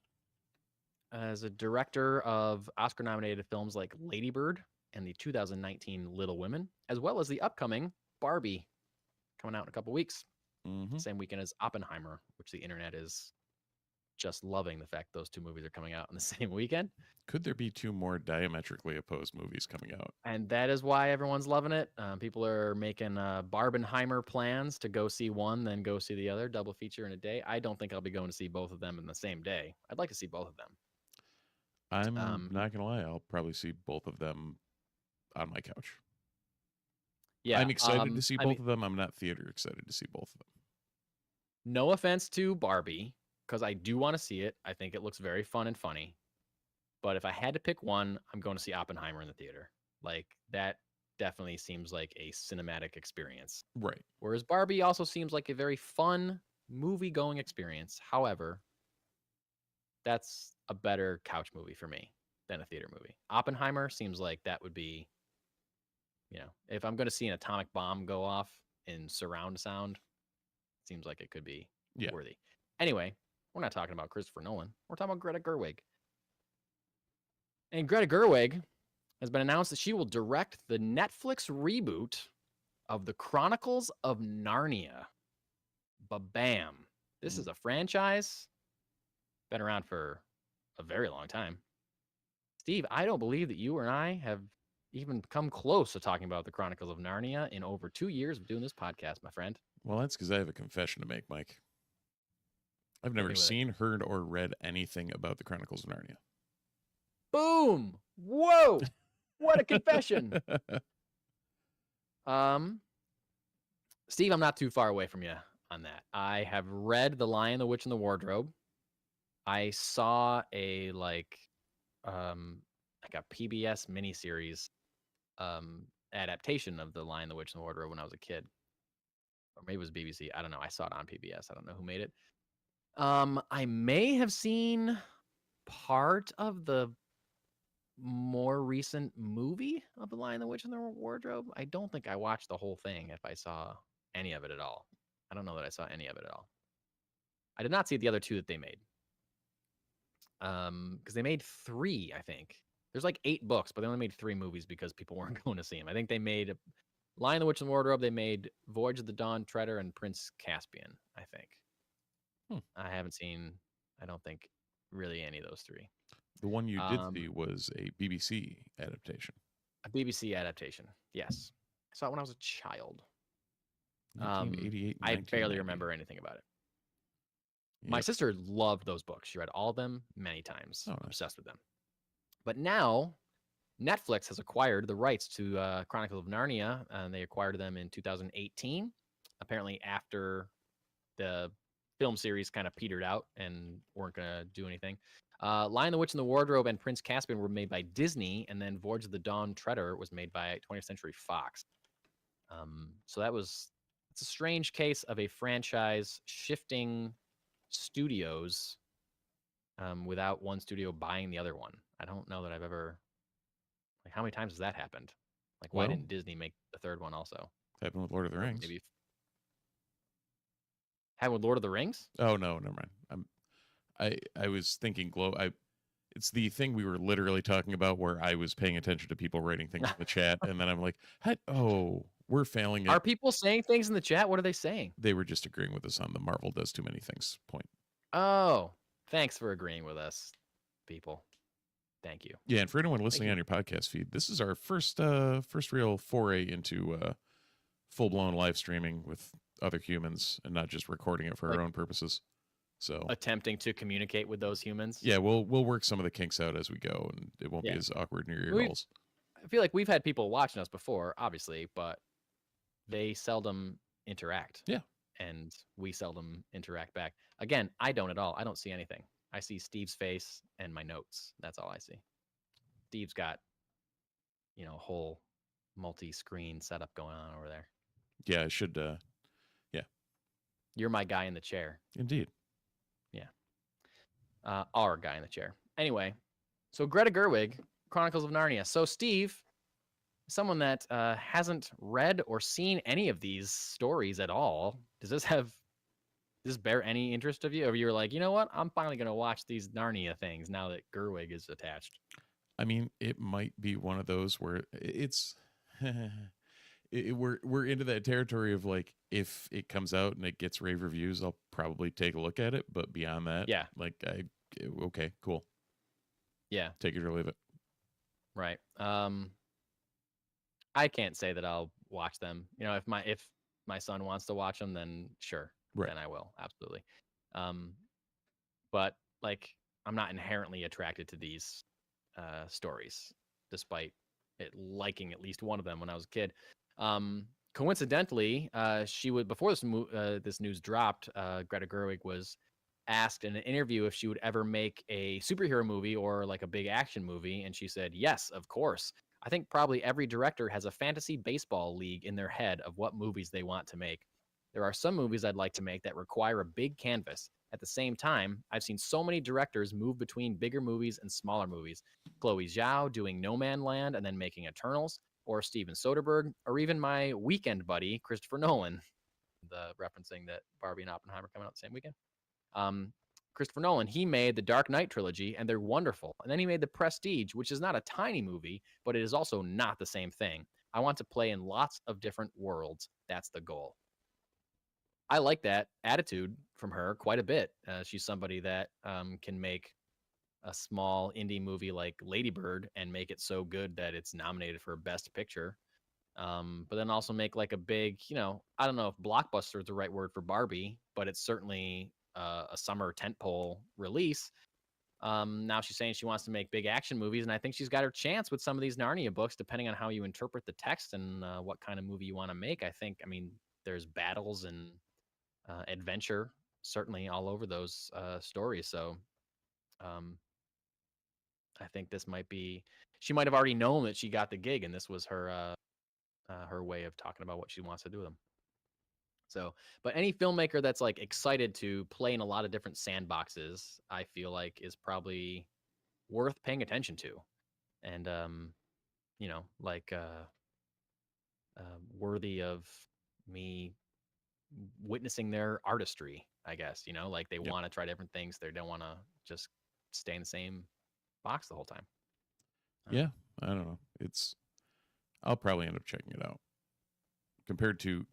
is a director of Oscar-nominated films like Lady Bird and the 2019 Little Women, as well as the upcoming Barbie coming out in a couple weeks. Mm-hmm. Same weekend as Oppenheimer, which the internet is just loving the fact those two movies are coming out on the same weekend. Could there be two more diametrically opposed movies coming out? And that is why everyone's loving it. People are making Barbenheimer plans to go see one, then go see the other, double feature in a day. I don't think I'll be going to see both of them in the same day. I'd like to see both of them. I'm not going to lie. I'll probably see both of them on my couch. Yeah, I'm excited to see both of them. I'm not theater excited to see both of them. No offense to Barbie, because I do want to see it. I think it looks very fun and funny. But if I had to pick one, I'm going to see Oppenheimer in the theater. Like, that definitely seems like a cinematic experience. Right. Whereas Barbie also seems like a very fun movie-going experience. However, that's a better couch movie for me than a theater movie. Oppenheimer seems like that would be, you know, if I'm going to see an atomic bomb go off in surround sound, seems like it could be worthy. Anyway, we're not talking about Christopher Nolan. We're talking about Greta Gerwig. And Greta Gerwig has been announced that she will direct the Netflix reboot of the Chronicles of Narnia. Ba-bam. This is a franchise. Been around for a very long time. Steve, I don't believe that you and I have even come close to talking about the Chronicles of Narnia in over 2 years of doing this podcast, my friend. Well, that's because I have a confession to make, Mike. I've Hit me never with seen, heard, or read anything about the Chronicles of Narnia. Boom! Whoa! What a confession! Steve, I'm not too far away from you on that. I have read The Lion, the Witch, and the Wardrobe. I saw a PBS miniseries adaptation of The Lion, the Witch, and the Wardrobe when I was a kid. Or maybe it was BBC. I don't know. I saw it on PBS. I don't know who made it. I may have seen part of the more recent movie of The Lion, the Witch, and the Wardrobe. I don't think I watched the whole thing if I saw any of it at all. I don't know that I saw any of it at all. I did not see the other two that they made. Because they made 3, I think. There's like 8 books, but they only made 3 movies because people weren't going to see them. I think they made Lion, the Witch, and the Wardrobe. They made Voyage of the Dawn Treader and Prince Caspian, I think. I haven't seen, I don't think, really any of those 3. The one you did see was a BBC adaptation. A BBC adaptation, yes. I saw it when I was a child. 1988. I barely remember anything about it. Yep. My sister loved those books. She read all of them many times. Oh, obsessed with them. But now, Netflix has acquired the rights to Chronicles of Narnia, and they acquired them in 2018. Apparently, after the film series kind of petered out and weren't going to do anything. Lion, the Witch, and the Wardrobe and Prince Caspian were made by Disney, and then Voyage of the Dawn Treader was made by 20th Century Fox. So it's a strange case of a franchise shifting studios without one studio buying the other one. I don't know that I've ever, how many times has that happened? Why didn't Disney make the third one also? Happened with Lord of the Rings. Maybe happened with Lord of the Rings? Oh no, never mind. I was thinking it's the thing we were literally talking about where I was paying attention to people writing things in the chat, and then I'm like, we're failing. Are people saying things in the chat? What are they saying? They were just agreeing with us on the Marvel does too many things point. Oh, thanks for agreeing with us, people. Thank you. Yeah, and for anyone listening on your podcast feed, this is our first real foray into full blown live streaming with other humans and not just recording it for our own purposes. So attempting to communicate with those humans. Yeah, we'll work some of the kinks out as we go, and it won't be as awkward near your holes. I feel like we've had people watching us before, obviously, but they seldom interact. Yeah. And we seldom interact back. Again, I don't at all. I don't see anything. I see Steve's face and my notes. That's all I see. Steve's got, a whole multi-screen setup going on over there. Yeah, I should. You're my guy in the chair. Indeed. Yeah. Our guy in the chair. Anyway, so Greta Gerwig, Chronicles of Narnia. So Steve, someone that hasn't read or seen any of these stories at all, does this bear any interest of you? Or you're like, you know what? I'm finally going to watch these Narnia things now that Gerwig is attached. I mean, it might be one of those where it's we're into that territory of if it comes out and it gets rave reviews, I'll probably take a look at it. But beyond that, okay, cool. Yeah, take it or leave it. Right. I can't say that I'll watch them. If my son wants to watch them, then sure, then I will, absolutely. But I'm not inherently attracted to these stories, despite it liking at least one of them when I was a kid. Coincidentally, she would before this news dropped. Greta Gerwig was asked in an interview if she would ever make a superhero movie or a big action movie, and she said, "Yes, of course. I think probably every director has a fantasy baseball league in their head of what movies they want to make. There are some movies I'd like to make that require a big canvas. At the same time, I've seen so many directors move between bigger movies and smaller movies. Chloe Zhao doing No Man Land and then making Eternals, or Steven Soderbergh, or even my weekend buddy, Christopher Nolan." Referencing that Barbie and Oppenheimer coming out the same weekend. Christopher Nolan, he made the Dark Knight trilogy, and they're wonderful. And then he made The Prestige, which is not a tiny movie, but it is also not the same thing. I want to play in lots of different worlds. That's the goal. I like that attitude from her quite a bit. She's somebody that can make a small indie movie like Lady Bird and make it so good that it's nominated for Best Picture. But then also make like a big, I don't know if blockbuster is the right word for Barbie, but it's certainly a summer tentpole release. Now she's saying she wants to make big action movies, and I think she's got her chance with some of these Narnia books, depending on how you interpret the text and what kind of movie you want to make. I mean, there's battles and adventure certainly all over those stories. So I think this might be, she might have already known that she got the gig, and this was her way of talking about what she wants to do with them. So, but any filmmaker that's like excited to play in a lot of different sandboxes, I feel like is probably worth paying attention to, and worthy of me witnessing their artistry, I guess. Like they want to try different things. They don't want to just stay in the same box the whole time. Yeah, I don't know. I'll probably end up checking it out. Compared to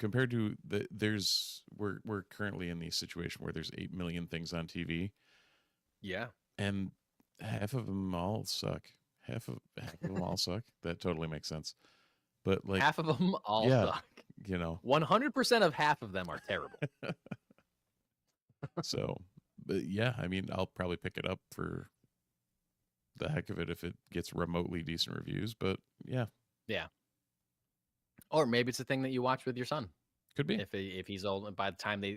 we're currently in the situation where there's 8 million things on TV. Yeah. And half of them all suck. Half of them all suck. That totally makes sense. But like half of them all suck. 100% of half of them are terrible. So, but yeah, I mean, I'll probably pick it up for the heck of it if it gets remotely decent reviews. But yeah. Yeah. Or maybe it's a thing that you watch with your son. Could be. If he's old, and by the time they,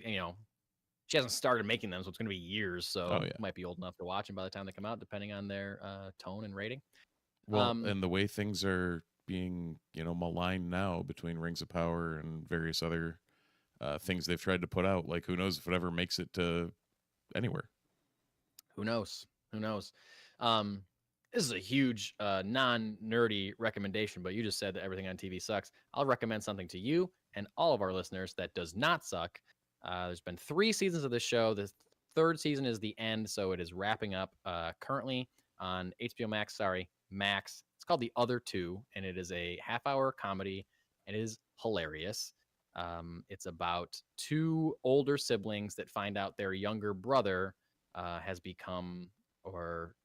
she hasn't started making them, so it's going to be years. So it might be old enough to watch them by the time they come out, depending on their tone and rating. Well, and the way things are being, maligned now between Rings of Power and various other things they've tried to put out, like who knows if it ever makes it to anywhere. Who knows? This is a huge non-nerdy recommendation, but you just said that everything on TV sucks. I'll recommend something to you and all of our listeners that does not suck. There's been 3 seasons of this show. The 3rd season is the end, so it is wrapping up currently on HBO Max. Max. It's called The Other Two, and it is a half-hour comedy. It is hilarious. It's about 2 older siblings that find out their younger brother has become or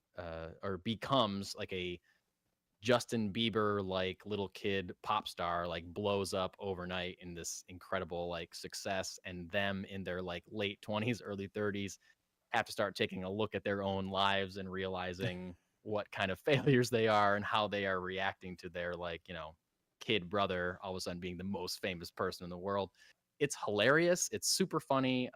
becomes like a Justin Bieber like little kid pop star, like blows up overnight in this incredible like success, and them in their like late 20s, early 30s have to start taking a look at their own lives and realizing what kind of failures they are and how they are reacting to their like, kid brother all of a sudden being the most famous person in the world. It's hilarious. It's super funny.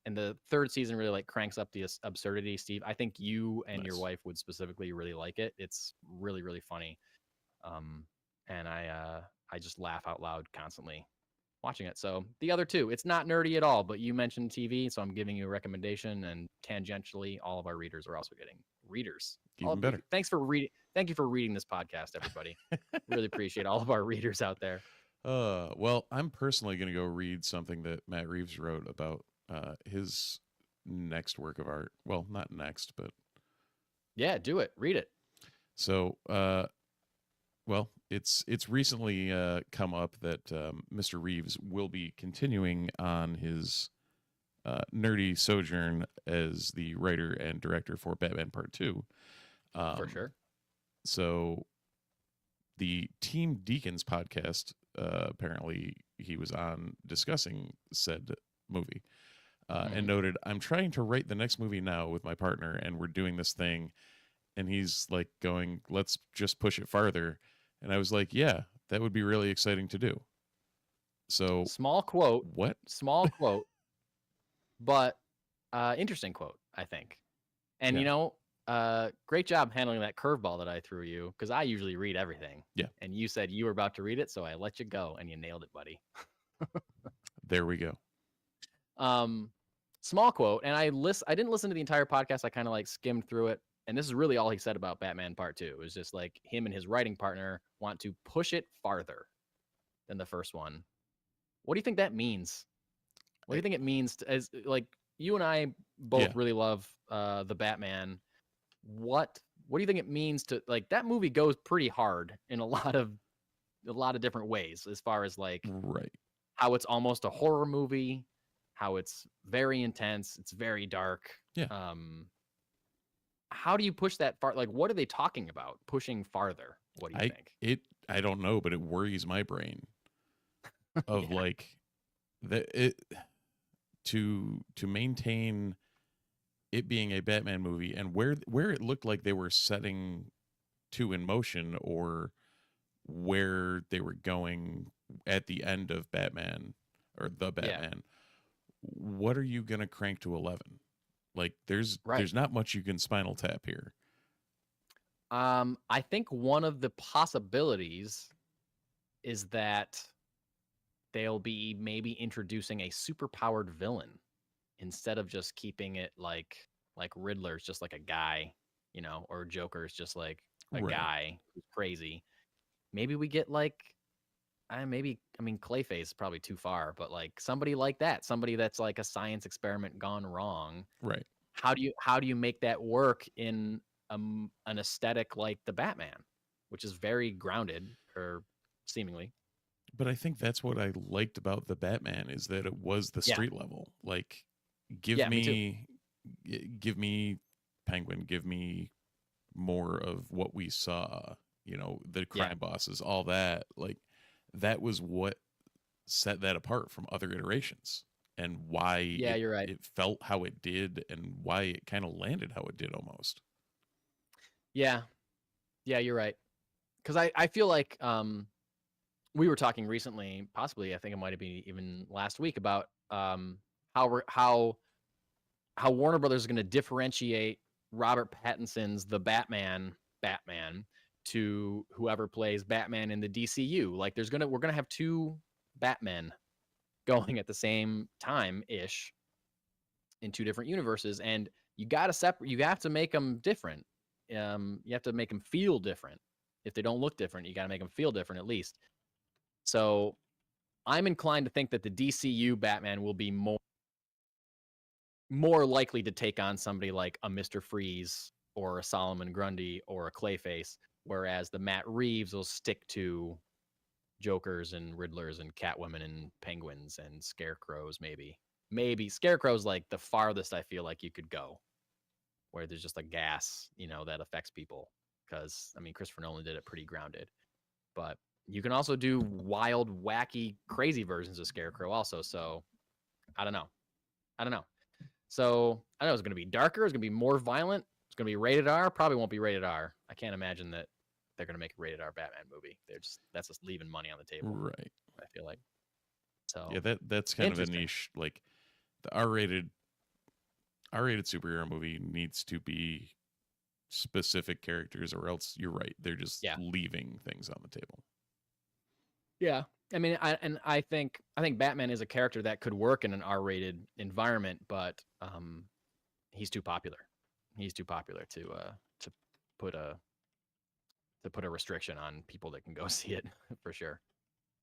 And the 3rd season really like cranks up the absurdity, Steve. I think you and your wife would specifically really like it. It's really, really funny. And I just laugh out loud constantly watching it. So The Other Two, it's not nerdy at all, but you mentioned TV, so I'm giving you a recommendation, and tangentially all of our readers are also getting readers. Even better. Thank you for reading this podcast, everybody. Really appreciate all of our readers out there. Well, I'm personally going to go read something that Matt Reeves wrote about his next work of art. Well, not next, but yeah, do it. Read it. So, well, it's recently come up that Mr. Reeves will be continuing on his nerdy sojourn as the writer and director for Batman Part 2. For sure. So, the Team Deacons podcast, apparently he was on discussing said movie. And noted, I'm trying to write the next movie now with my partner, and we're doing this thing. And he's like going, let's just push it farther. And I was like, yeah, that would be really exciting to do. So small quote. What? Small quote, but interesting quote, I think. And, great job handling that curveball that I threw you, because I usually read everything. Yeah. And you said you were about to read it, so I let you go, and you nailed it, buddy. There we go. Small quote, and I didn't listen to the entire podcast. I kind of like skimmed through it, and this is really all he said about Batman Part 2. It was just like him and his writing partner want to push it farther than the first one. What do you think that means? What do you think it means as like you and I both really love the Batman? What do you think it means to like that movie goes pretty hard in a lot of a lot of different ways as far as like Right. how it's almost a horror movie, how it's very intense, it's very dark. Yeah. How do you push that far? Like, what are they talking about? Pushing farther? What do you think? I don't know, but it worries my brain of Yeah. like it to maintain it being a Batman movie and where it looked like they were setting to in motion or where they were going at the end of Batman or the Batman. What are you going to crank to 11? Like there's not much you can Spinal Tap here. I think one of the possibilities is that they'll be maybe introducing a superpowered villain instead of just keeping it like Riddler's just like a guy, you know, or Joker's just like a guy who's crazy. Maybe we get like Clayface is probably too far, but like somebody like that, somebody that's like a science experiment gone wrong. Right. How do you make that work in an aesthetic like the Batman, which is very grounded or seemingly? But I think that's what I liked about the Batman is that it was the street level. Like give me Penguin, give me more of what we saw, you know, the crime bosses, all that. Like that was what set that apart from other iterations and why you're right. It felt how it did and why it kind of landed how it did almost. Yeah, you're right. Because I feel like we were talking recently, possibly I think it might have been even last week about how Warner Brothers is going to differentiate Robert Pattinson's The Batman to whoever plays Batman in the DCU. Like we're gonna have two Batmen going at the same time ish in two different universes, and you have to make them different. You have to make them feel different. If they don't look different, you got to make them feel different at least. So I'm inclined to think that the DCU Batman will be more likely to take on somebody like a Mr. Freeze or a Solomon Grundy or a Clayface, whereas the Matt Reeves will stick to Jokers and Riddlers and Catwomen and Penguins and Scarecrows maybe Scarecrow's like the farthest I feel like you could go, where there's just a gas, you know, that affects people, because I mean Christopher Nolan did it pretty grounded. But you can also do wild, wacky, crazy versions of Scarecrow also. So I don't know. So I know it's going to be darker. It's going to be more violent. It's going to be rated R. Probably won't be rated R. I can't imagine that they're going to make a rated R Batman movie. That's just leaving money on the table. Right. I feel like. So yeah, that's kind of a niche. Like the R-rated superhero movie needs to be specific characters, or else you're right. They're just leaving things on the table. Yeah. I mean, I think Batman is a character that could work in an R-rated environment, but he's too popular. He's too popular to put a restriction on people that can go see it for sure.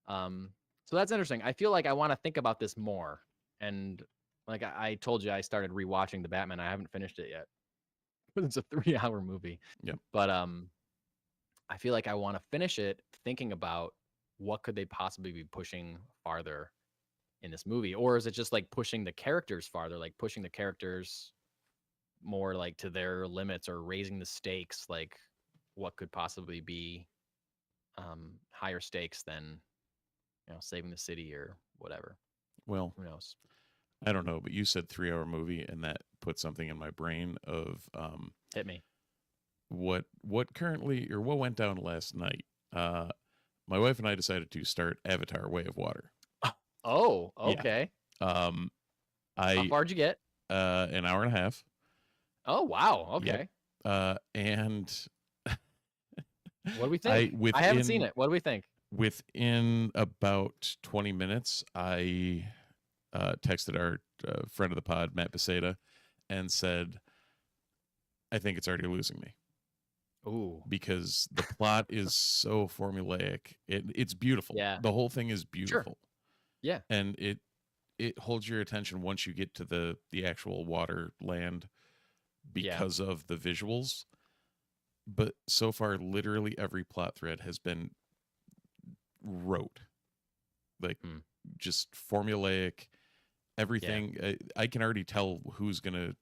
So that's interesting. I feel like I want to think about this more. And like I told you, I started rewatching the Batman. I haven't finished it yet. It's a 3-hour movie. Yeah. But I feel like I want to finish it thinking about what could they possibly be pushing farther in this movie? Or is it just like pushing the characters farther, like pushing the characters more like to their limits or raising the stakes? Like what could possibly be higher stakes than, you know, saving the city or whatever? Well, who knows? I don't know, but you said 3-hour movie and that put something in my brain of hit me. What currently, or what went down last night? My wife and I decided to start Avatar: Way of Water. Oh, okay. Yeah. How far'd you get? An hour and a half. Oh, wow. Okay. Yep. And what do we think? I haven't seen it. What do we think? Within about 20 minutes, I texted our friend of the pod, Matt Beseda, and said, I think it's already losing me. Ooh. Because the plot is so formulaic. It's beautiful. Yeah. The whole thing is beautiful. Sure. Yeah. And it holds your attention once you get to the actual water land because of the visuals. But so far, literally every plot thread has been rote, like Hmm. just formulaic. Everything. I can already tell who's gonna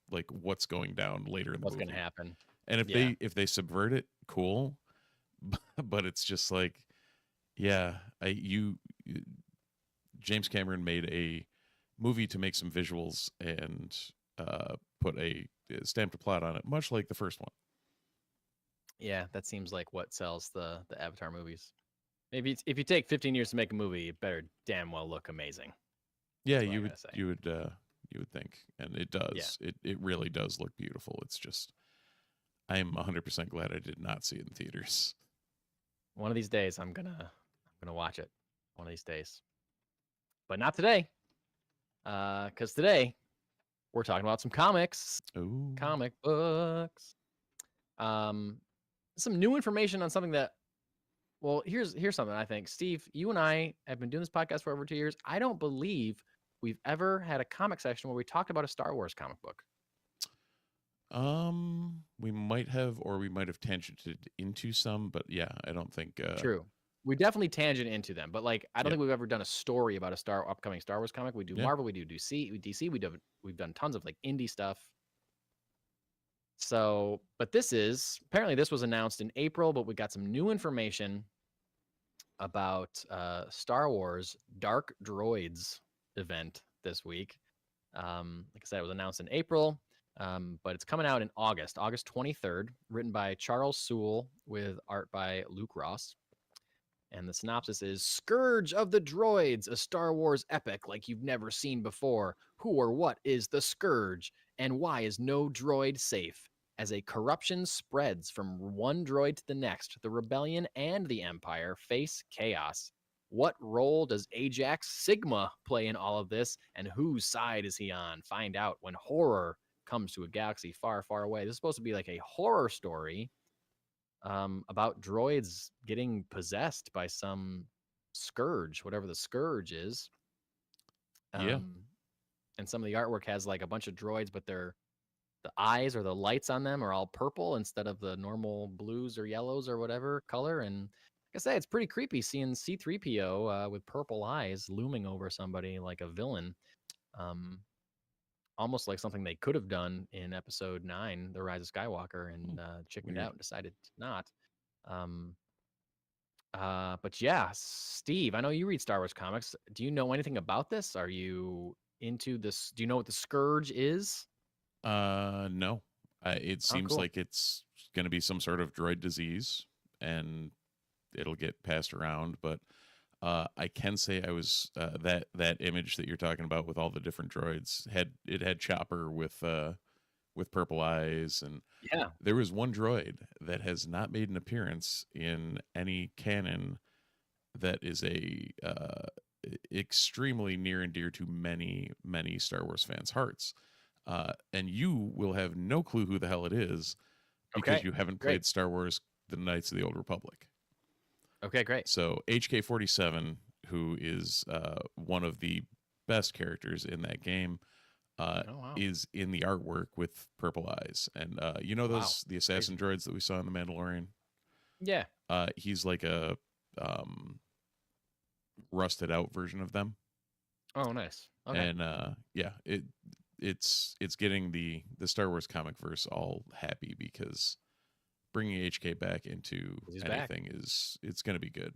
like what's going down later in the What's movie. gonna happen? And Yeah. if they subvert it, cool. But it's just like, yeah, James Cameron made a movie to make some visuals and put a stamped a plot on it, much like the first one. Yeah, that seems like what sells the Avatar movies. Maybe if you take 15 years to make a movie, it better damn well look amazing. Yeah, That's what I you gotta say. would think, and it does. It really does look beautiful. It's just, I am 100% glad I did not see it in theaters. One of these days, I'm gonna watch it. One of these days, but not today. Because today we're talking about some comics, Ooh. comic books. Some new information on something that. Well, here's something I think, Steve. You and I have been doing this podcast for over 2 years. I don't believe we've ever had a comic section where we talked about a Star Wars comic book. We might have, or we might have tangented into some, but yeah, I don't think. True. We definitely tangent into them, but like I don't Yeah. think we've ever done a story about a upcoming Star Wars comic. We do Yeah. Marvel, we do DC, we've done tons of like indie stuff. So, but apparently this was announced in April, but we got some new information about Star Wars Dark Droids event this week. Like I said, it was announced in April, but it's coming out in August 23rd, written by Charles Soule with art by Luke Ross. And the synopsis is Scourge of the Droids, a Star Wars epic like you've never seen before. Who or what is the Scourge, and why is no droid safe? As a corruption spreads from one droid to the next, the Rebellion and the Empire face chaos. What role does Ajax Sigma play in all of this, and whose side is he on? Find out when horror comes to a galaxy far, far away. This is supposed to be like a horror story about droids getting possessed by some scourge, whatever the scourge is. Yeah. And some of the artwork has like a bunch of droids, but the eyes or the lights on them are all purple instead of the normal blues or yellows or whatever color. And like I say, it's pretty creepy seeing C-3PO with purple eyes looming over somebody like a villain. Almost like something they could have done in episode 9, The Rise of Skywalker, and chickened out and decided not. But yeah, Steve, I know you read Star Wars comics. Do you know anything about this? Are you into this? Do you know what the Scourge is? No. It seems cool. like it's going to be some sort of droid disease, and it'll get passed around. But I can say I was that image that you're talking about with all the different droids had Chopper with purple eyes, and Yeah. there was one droid that has not made an appearance in any canon that is a extremely near and dear to many Star Wars fans' hearts. And you will have no clue who the hell it is because Okay, you haven't great. played Star Wars: The Knights of the Old Republic. Okay, great. So HK-47, who is one of the best characters in that game, wow. is in the artwork with purple eyes. And you know those the assassin droids that we saw in The Mandalorian? Yeah. He's like a rusted out version of them. Oh, nice. Okay. And yeah, it's getting the Star Wars comic verse all happy because bringing HK back into anything it's going to be good.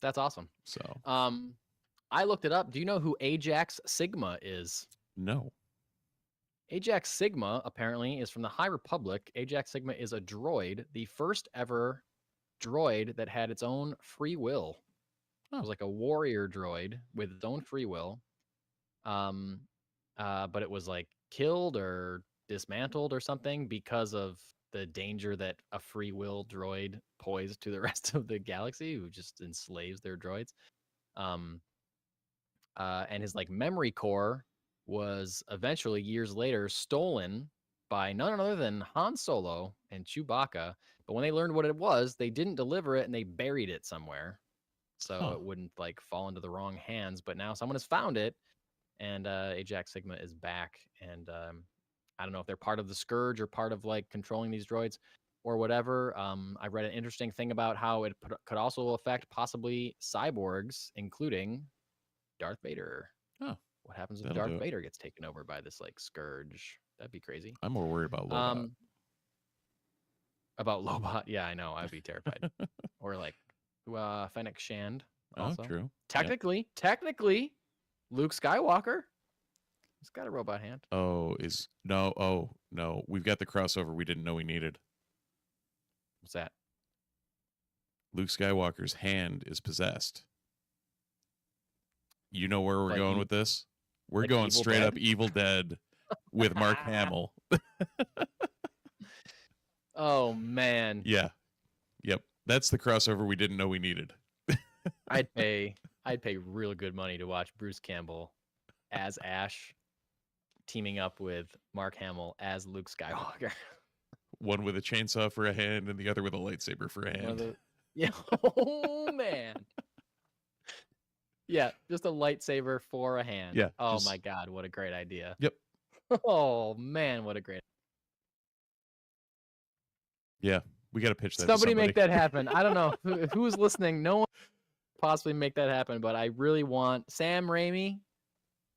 That's awesome. So I looked it up. Do you know who Ajax Sigma is? No. Ajax Sigma apparently is from the High Republic. Ajax Sigma is a droid, the first ever droid that had its own free will. It was like a warrior droid with its own free will. But it was like killed or dismantled or something because of the danger that a free will droid posed to the rest of the galaxy, who just enslaves their droids. And his like memory core was eventually years later stolen by none other than Han Solo and Chewbacca. But when they learned what it was, they didn't deliver it and they buried it somewhere, so it wouldn't like fall into the wrong hands. But now someone has found it, and Ajax Sigma is back. And I don't know if they're part of the Scourge or part of like controlling these droids. or whatever. I read an interesting thing about how it could also affect possibly cyborgs, including Darth Vader. Oh, What happens if that'll do Darth it. Vader gets taken over by this like scourge? That'd be crazy. I'm more worried about Lobot. About Lobot, yeah, I know. I'd be terrified. Or like Fennec Shand. Also. Oh, true. Technically, Luke Skywalker. He's got a robot hand. Oh, no. We've got the crossover we didn't know we needed. What's that? Luke Skywalker's hand is possessed. You know where we're Like going with this? We're like going Evil straight Dead? up Evil Dead with Mark Hamill. Oh man. Yeah. Yep. That's the crossover we didn't know we needed. I'd pay real good money to watch Bruce Campbell as Ash teaming up with Mark Hamill as Luke Skywalker. One with a chainsaw for a hand and the other with a lightsaber for a hand. Yeah. Oh man. Yeah, just a lightsaber for a hand. Yeah, Oh just- my god, what a great idea. Yep. Oh man, what a great. Yeah. We got to pitch that Somebody to make that happen. I don't know who's listening. No one possibly make that happen, but I really want Sam Raimi.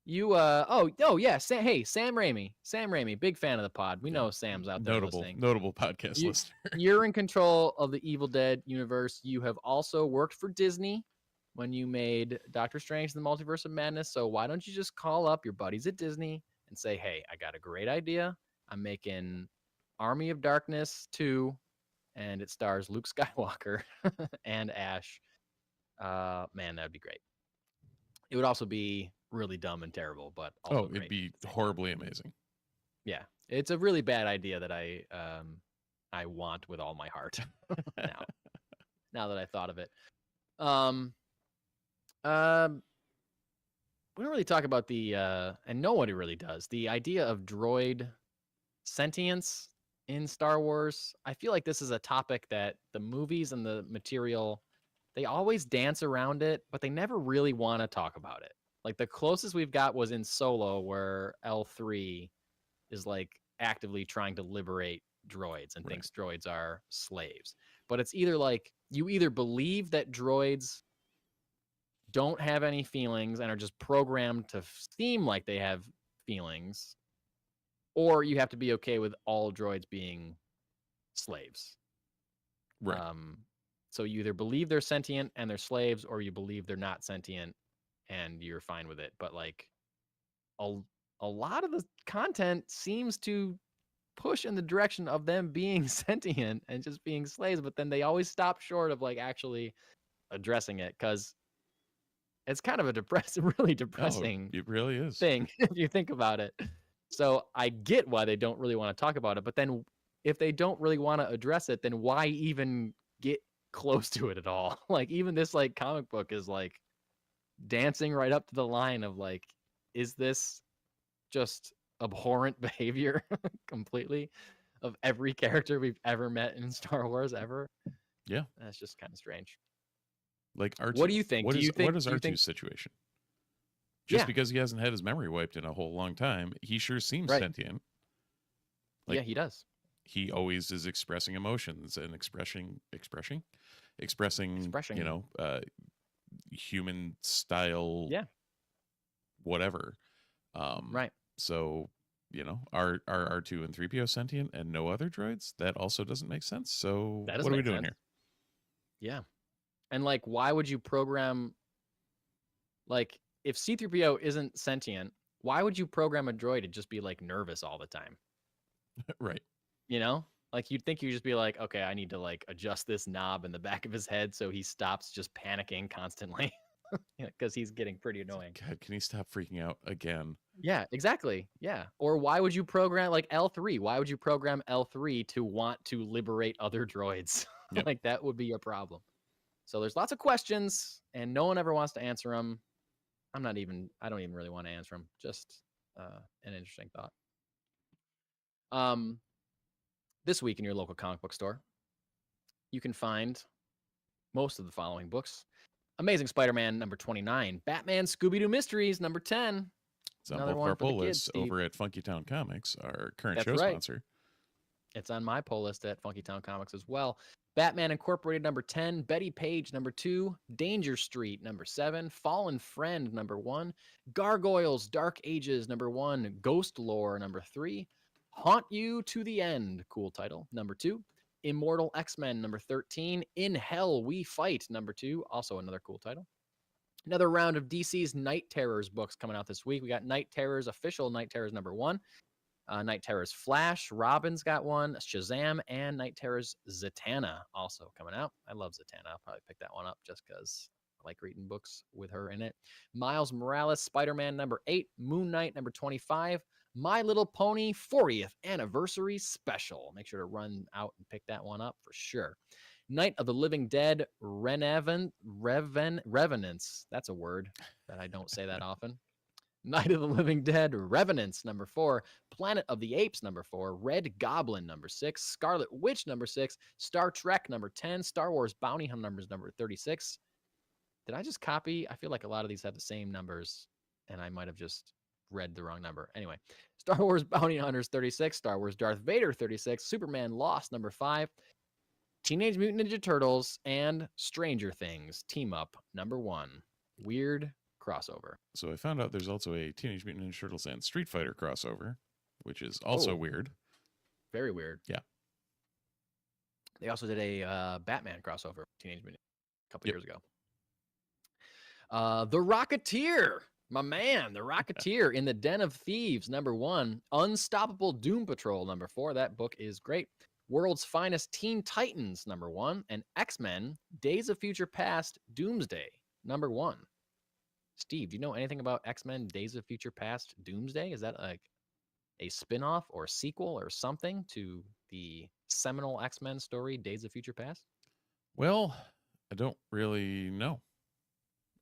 You oh yeah, Sam Raimi, big fan of the pod. We know Sam's out there listening. Notable podcast You- listener. You're in control of the Evil Dead universe. You have also worked for Disney when you made Doctor Strange and the Multiverse of Madness. So why don't you just call up your buddies at Disney and say, "Hey, I got a great idea. I'm making Army of Darkness 2, and it stars Luke Skywalker and Ash." Man, that'd be great. It would also be really dumb and terrible, but also It'd great be at the same time. horribly amazing. Yeah, it's a really bad idea that I want with all my heart now that I thought of it. We don't really talk about the and nobody really does, the idea of droid sentience in Star Wars. I feel like this is a topic that the movies and the material, they always dance around it, but they never really want to talk about it. Like the closest we've got was in Solo, where L3 is like actively trying to liberate droids and Right. thinks droids are slaves. But it's either like you either believe that droids don't have any feelings and are just programmed to seem like they have feelings, or you have to be okay with all droids being slaves. Right. So you either believe they're sentient and they're slaves, or you believe they're not sentient and you're fine with it. But like a lot of the content seems to push in the direction of them being sentient and just being slaves, but then they always stop short of like actually addressing it, because it's kind of a really depressing It really is. thing if you think about it. So I get why they don't really want to talk about it, but then if they don't really want to address it, then why even get close to it at all? Like even this like comic book is like dancing right up to the line of like, is this just abhorrent behavior completely of every character we've ever met in Star Wars ever? Yeah. That's just kind of strange. Like R2. What do you think? What Do is you think- what is do you R2's think- situation? Just Yeah. because he hasn't had his memory wiped in a whole long time, he sure seems Right. sentient. Like- Yeah, he does. He always is expressing emotions and expressing, Expressing. you know, human style. Yeah. Whatever. Right. So, you know, are R2 and 3PO sentient and no other droids? That also doesn't make sense. So That what doesn't are we make doing sense. here? Yeah. And like, why would you program, like, if C3PO isn't sentient, why would you program a droid to just be like nervous all the time? Right. You know? Like you'd think you'd just be like, okay, I need to like adjust this knob in the back of his head so he stops just panicking constantly. Because he's getting pretty annoying. God, can he stop freaking out again? Yeah, exactly. Yeah. Or why would you program like L3? Why would you program L3 to want to liberate other droids? Yep. Like that would be a problem. So there's lots of questions and no one ever wants to answer them. I don't even really want to answer them. Just an interesting thought. This week in your local comic book store, you can find most of the following books: Amazing Spider-Man number 29, Batman Scooby-Doo Mysteries number 10. It's on Another both one our for the pull kids, lists Steve. over at Funky Town Comics, our current That's show right. sponsor. It's on my pull list at Funky Town Comics as well. Batman Incorporated number 10, Bettie Page number 2, Danger Street number 7, Fallen Friend number 1, Gargoyles Dark Ages number 1, Ghost Lore number 3, Haunt You to the End, cool title, number 2, Immortal X-Men number 13, In Hell We Fight number 2, also another cool title. Another round of DC's Night Terrors books coming out this week. We got Night Terrors, official Night Terrors number 1. Night Terrors Flash, Robin's got one, Shazam, and Night Terrors Zatanna also coming out. I love Zatanna. I'll probably pick that one up just because I like reading books with her in it. Miles Morales, Spider-Man number 8, Moon Knight number 25, My Little Pony 40th Anniversary Special. Make sure to run out and pick that one up for sure. Night of the Living Dead, Revenants. That's a word that I don't say that often. Night of the Living Dead, Revenants, number 4, Planet of the Apes, number 4, Red Goblin, number 6, Scarlet Witch, number 6, Star Trek, number 10, Star Wars Bounty Hunter, number 36. Did I just copy? I feel like a lot of these have the same numbers, and I might have just read the wrong number. Anyway, Star Wars Bounty Hunters, 36, Star Wars Darth Vader, 36, Superman Lost, number 5, Teenage Mutant Ninja Turtles, and Stranger Things, Team Up, number 1. Weird crossover. So I found out there's also a Teenage Mutant Ninja Turtles and Street Fighter crossover, which is also weird. Very weird. Yeah. They also did a Batman crossover, Teenage Mutant, a couple years ago. The Rocketeer, my man, the Rocketeer in the Den of Thieves, number 1. Unstoppable Doom Patrol, number 4. That book is great. World's Finest Teen Titans, number 1. And X-Men, Days of Future Past, Doomsday, number 1. Steve, do you know anything about X-Men Days of Future Past Doomsday? Is that like a spin-off or sequel or something to the seminal X-Men story Days of Future Past? Well, I don't really know.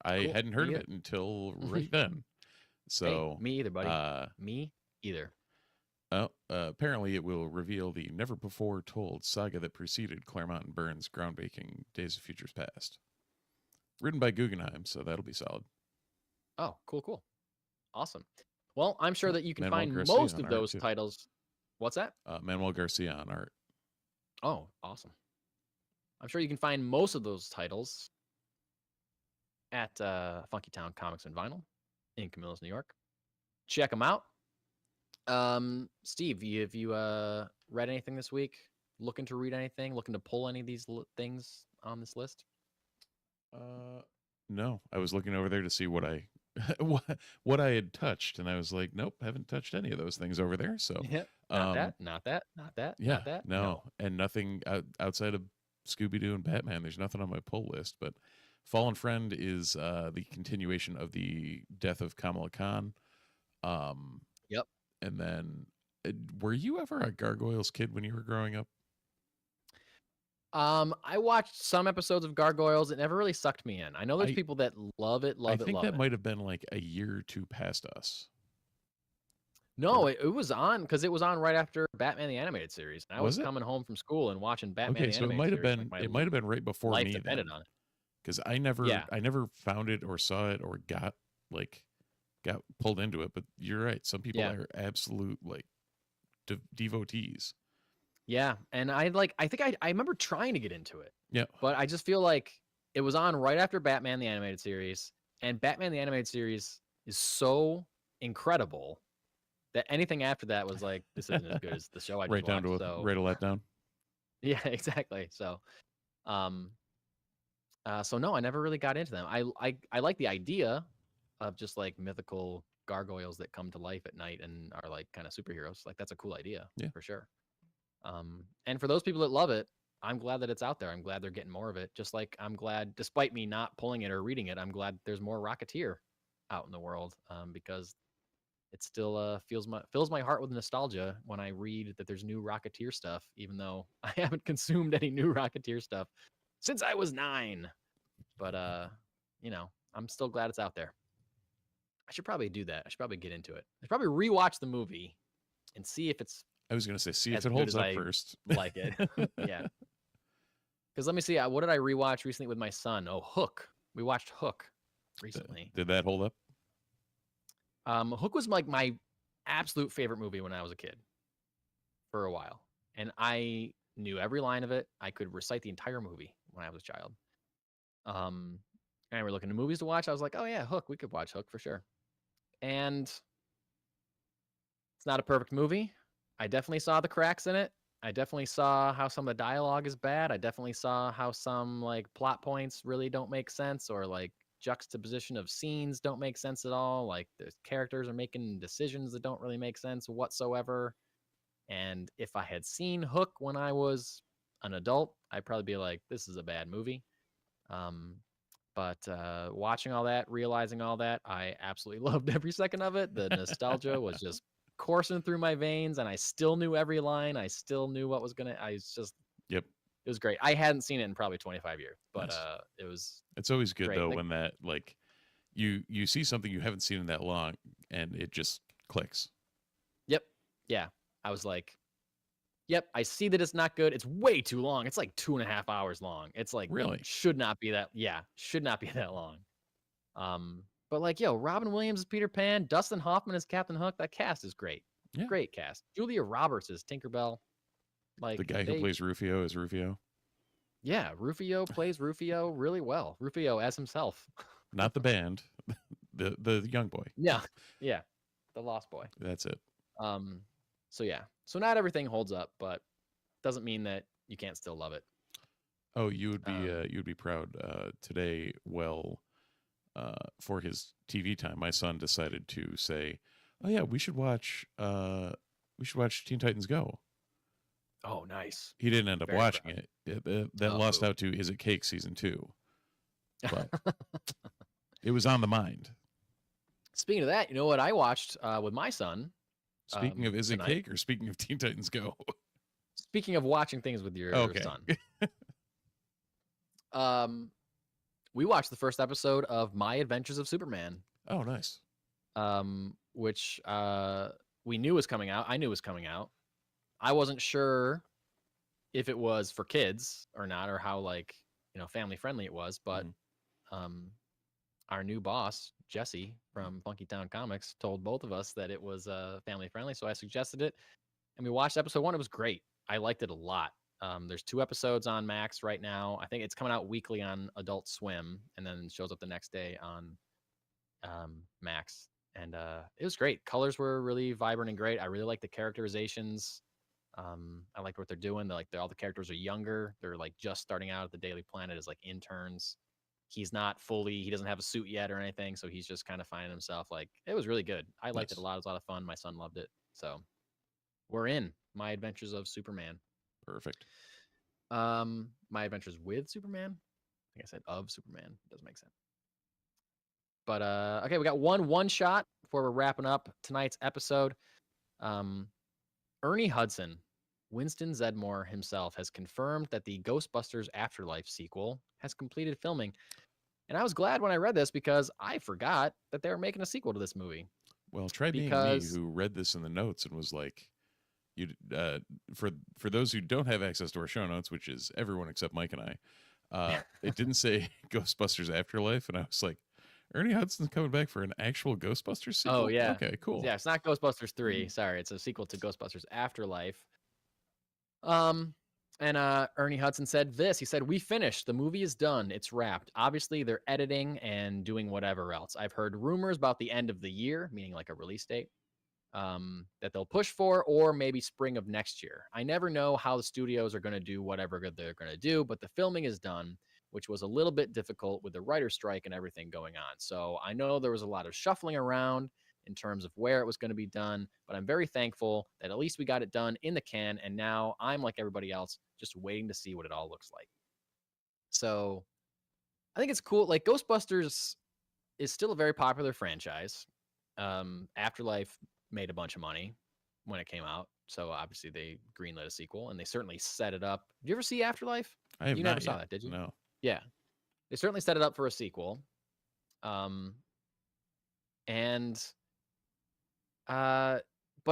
I hadn't heard of it until right then. So hey, me either, buddy. Me either. Apparently it will reveal the never-before-told saga that preceded Claremont and Burns' groundbreaking Days of Futures Past. Written by Guggenheim, so that'll be solid. Oh, cool. Awesome. Well, I'm sure that you can Manuel find Garcia most on of art, those too. titles. What's that? Manuel Garcia on art. Oh, awesome. I'm sure you can find most of those titles at Funky Town Comics and Vinyl in Camillus, New York. Check them out. Steve, have you read anything this week? Looking to read anything? Looking to pull any of these things on this list? No, I was looking over there to see what I what I had touched, and I was like, nope, haven't touched any of those things over there. So Yep. Not that. yeah, no, and nothing outside of Scooby-Doo and Batman. There's nothing on my pull list, but Fallen Friend is the continuation of the death of Kamala Khan. Yep. And then, were you ever a Gargoyles kid when you were growing up? I watched some episodes of Gargoyles. It never really sucked me in. I know there's people that love it. I think that might have been like a year or two past us. No, it was on because it was on right after Batman the Animated Series. And I was coming home from school and watching Batman. Okay, so it might have been right before life me. Depended on it because I never found it or saw it or got pulled into it. But you're right. Some people are absolute like devotees. Yeah, and I think I remember trying to get into it. Yeah, but I just feel like it was on right after Batman the Animated Series, and Batman the Animated Series is so incredible that anything after that was like, this isn't as good as the show I just right down watched. to right a letdown. Yeah, exactly. So, so no, I never really got into them. I like the idea of just like mythical gargoyles that come to life at night and are like kind of superheroes. Like that's a cool idea, for sure. And for those people that love it, I'm glad that it's out there. I'm glad they're getting more of it. Just like I'm glad, despite me not pulling it or reading it, I'm glad there's more Rocketeer out in the world, because it still fills my heart with nostalgia when I read that there's new Rocketeer stuff, even though I haven't consumed any new Rocketeer stuff since I was 9. But I'm still glad it's out there. I should probably do that. I should probably get into it. I should probably rewatch the movie and see if it's. I was going to say, see if it holds up first. Like it. Yeah. Because let me see. What did I rewatch recently with my son? Oh, Hook. We watched Hook recently. Did that hold up? Hook was like my absolute favorite movie when I was a kid for a while. and I knew every line of it. I could recite the entire movie when I was a child. And we're looking at movies to watch. I was like, oh yeah, Hook. We could watch Hook for sure. And it's not a perfect movie. I definitely saw the cracks in it. I definitely saw how some of the dialogue is bad. I definitely saw how some like plot points really don't make sense, or like juxtaposition of scenes don't make sense at all. Like the characters are making decisions that don't really make sense whatsoever. And if I had seen Hook when I was an adult, I'd probably be like, this is a bad movie. But watching all that, realizing all that, I absolutely loved every second of it. The nostalgia was just coursing through my veins, and I still knew every line. I still knew what was gonna. I was just, Yep. It was great. I hadn't seen it in probably 25 years, but Nice. it was. It's always good great. though when that like you see something you haven't seen in that long and it just clicks. Yep. Yeah. I was like, yep, I see that it's not good. It's way too long. It's like 2.5 hours long. It's like Really? should not be that. Yeah, should not be that long. But like, yo, Robin Williams is Peter Pan, Dustin Hoffman is Captain Hook. That cast is great. Yeah. Great cast. Julia Roberts is Tinkerbell. Like The guy who plays Rufio is Rufio. Yeah, Rufio plays Rufio really well. Rufio as himself. Not the band, the young boy. Yeah, yeah, the Lost Boy. That's it. So yeah, so not everything holds up, but doesn't mean that you can't still love it. Oh, you would be proud today. Well, for his TV time, my son decided to say, "Oh yeah, we should watch Teen Titans Go." Oh, nice. He didn't end up Very watching proud. it. That lost boo. out to Is It Cake season 2, but it was on the mind. Speaking of that, you know what I watched with my son? Speaking of Is It tonight? Cake, or speaking of Teen Titans Go? Speaking of watching things with your son. We watched the first episode of My Adventures of Superman. Oh, nice. Which we knew was coming out. I knew was coming out. I wasn't sure if it was for kids or not, or how like, family friendly it was, but our new boss, Jesse from Funky Town Comics, told both of us that it was family friendly, so I suggested it, and we watched episode 1. It was great. I liked it a lot. There's 2 episodes on Max right now. I think it's coming out weekly on Adult Swim, and then shows up the next day on Max. And it was great. Colors were really vibrant and great. I really like the characterizations. I liked what they're doing. All the characters are younger. They're like just starting out at the Daily Planet as like interns. He doesn't have a suit yet or anything, so he's just kind of finding himself. Like, it was really good. I liked it a lot. It was a lot of fun. My son loved it. So we're in My Adventures of Superman. Perfect. My Adventures with Superman. I think I said of Superman. It doesn't make sense. But okay, we got one shot before we're wrapping up tonight's episode. Ernie Hudson, Winston Zedmore himself, has confirmed that the Ghostbusters Afterlife sequel has completed filming. And I was glad when I read this, because I forgot that they were making a sequel to this movie. Well, try being me, who read this in the notes and was like, "You." For those who don't have access to our show notes, which is everyone except Mike and I, it didn't say Ghostbusters Afterlife, and I was like, Ernie Hudson's coming back for an actual Ghostbusters sequel? Oh, yeah. Okay, cool. Yeah, it's not Ghostbusters 3. Sorry, it's a sequel to Ghostbusters Afterlife. And Ernie Hudson said this. He said, "We finished. The movie is done. It's wrapped. Obviously, they're editing and doing whatever else. I've heard rumors about the end of the year," meaning like a release date, that they'll push for, or maybe spring of next year. I never know how the studios are going to do whatever they're going to do, but the filming is done, which was a little bit difficult with the writer's strike and everything going on. So I know there was a lot of shuffling around in terms of where it was going to be done, but I'm very thankful that at least we got it done in the can, and now I'm like everybody else, just waiting to see what it all looks like. So I think it's cool. Like, Ghostbusters is still a very popular franchise. Afterlife made a bunch of money when it came out, so obviously they greenlit a sequel, and they certainly set it up. Did you ever see Afterlife? I have You not never saw yet. that, did you? No. Yeah, they certainly set it up for a sequel. But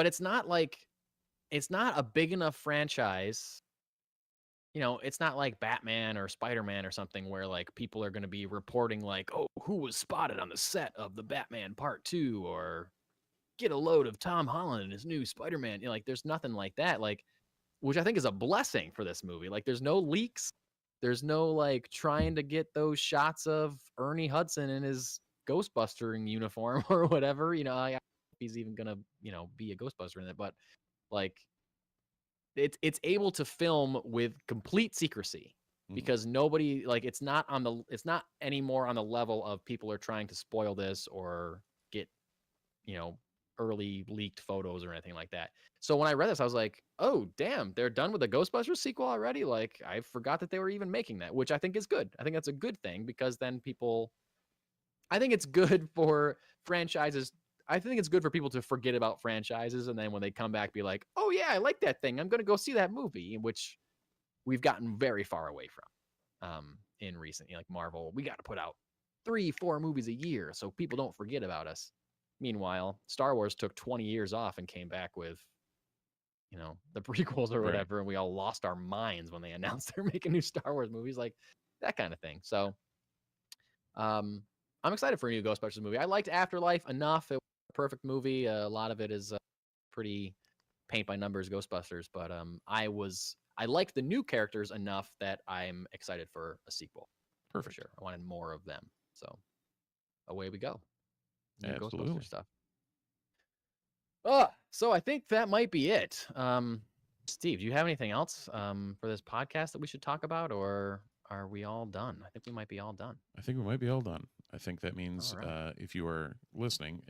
it's not a big enough franchise. It's not like Batman or Spider-Man or something where like people are going to be reporting like, oh, who was spotted on the set of the Batman Part 2, or get a load of Tom Holland and his new Spider-Man. Like, there's nothing like that. Like, which I think is a blessing for this movie. Like, there's no leaks. There's no like trying to get those shots of Ernie Hudson in his Ghostbustering uniform or whatever. I don't know if he's even gonna, be a Ghostbuster in it, but like it's able to film with complete secrecy because nobody like it's not anymore on the level of people are trying to spoil this or get, early leaked photos or anything like that. So when I read this, I was like, oh, damn, they're done with the Ghostbusters sequel already? Like, I forgot that they were even making that, which I think is good. I think that's a good thing because then I think it's good for franchises. I think it's good for people to forget about franchises. And then when they come back, be like, oh, yeah, I like that thing. I'm going to go see that movie, which we've gotten very far away from in recent, like Marvel. We got to put out 3-4 movies a year so people don't forget about us. Meanwhile, Star Wars took 20 years off and came back with, the prequels or whatever, and we all lost our minds when they announced they're making new Star Wars movies, like that kind of thing. So, I'm excited for a new Ghostbusters movie. I liked Afterlife enough; it was a perfect movie. A lot of it is pretty paint by numbers Ghostbusters, but I liked the new characters enough that I'm excited for a sequel. Perfect. For sure, I wanted more of them. So, away we go. New Absolutely. Ghostbusters stuff. So I think that might be it. Steve, do you have anything else for this podcast that we should talk about, or are we all done? I think we might be all done. I think we might be all done. I think that means right. if you are listening,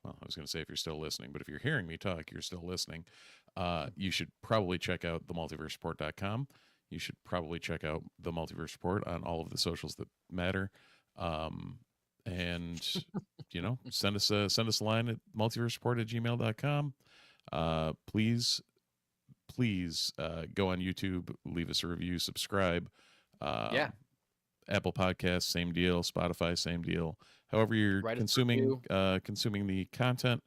well, I was going to say if you're still listening, but if you're hearing me talk, you're still listening. You should probably check out themultiverseport.com. You should probably check out the Multiverse Report on all of the socials that matter. And send us a line at multiverseport@gmail.com. Please go on YouTube, leave us a review, subscribe. Apple Podcasts, same deal. Spotify, same deal. However you're consuming the content,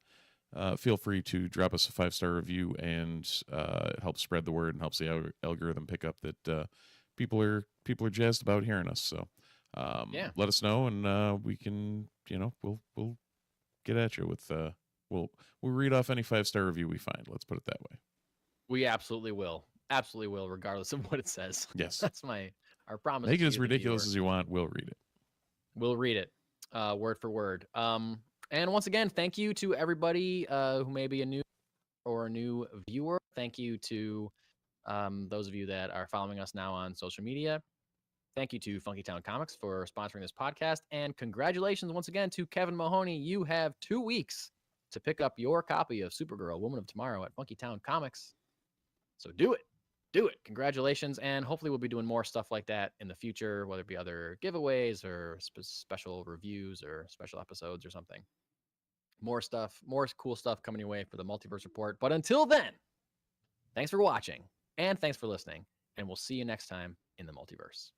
feel free to drop us a 5-star review, and it helps spread the word and helps the algorithm pick up that people are jazzed about hearing us. So let us know, and we can, we'll get at you with we'll read off any 5-star review we find. Let's put it that way. We absolutely will, regardless of what it says. Yes, that's our promise. Make it as ridiculous as you want. We'll read it. We'll read it, word for word. And once again, thank you to everybody who may be a new viewer. Thank you to those of you that are following us now on social media. Thank you to Funky Town Comics for sponsoring this podcast. And congratulations once again to Kevin Mahoney. You have 2 weeks to pick up your copy of Supergirl, Woman of Tomorrow at Funky Town Comics. So do it. Congratulations. And hopefully we'll be doing more stuff like that in the future, whether it be other giveaways or special reviews or special episodes or something. More stuff, more cool stuff coming your way for the Multiverse Report. But until then, thanks for watching and thanks for listening. And we'll see you next time in the multiverse.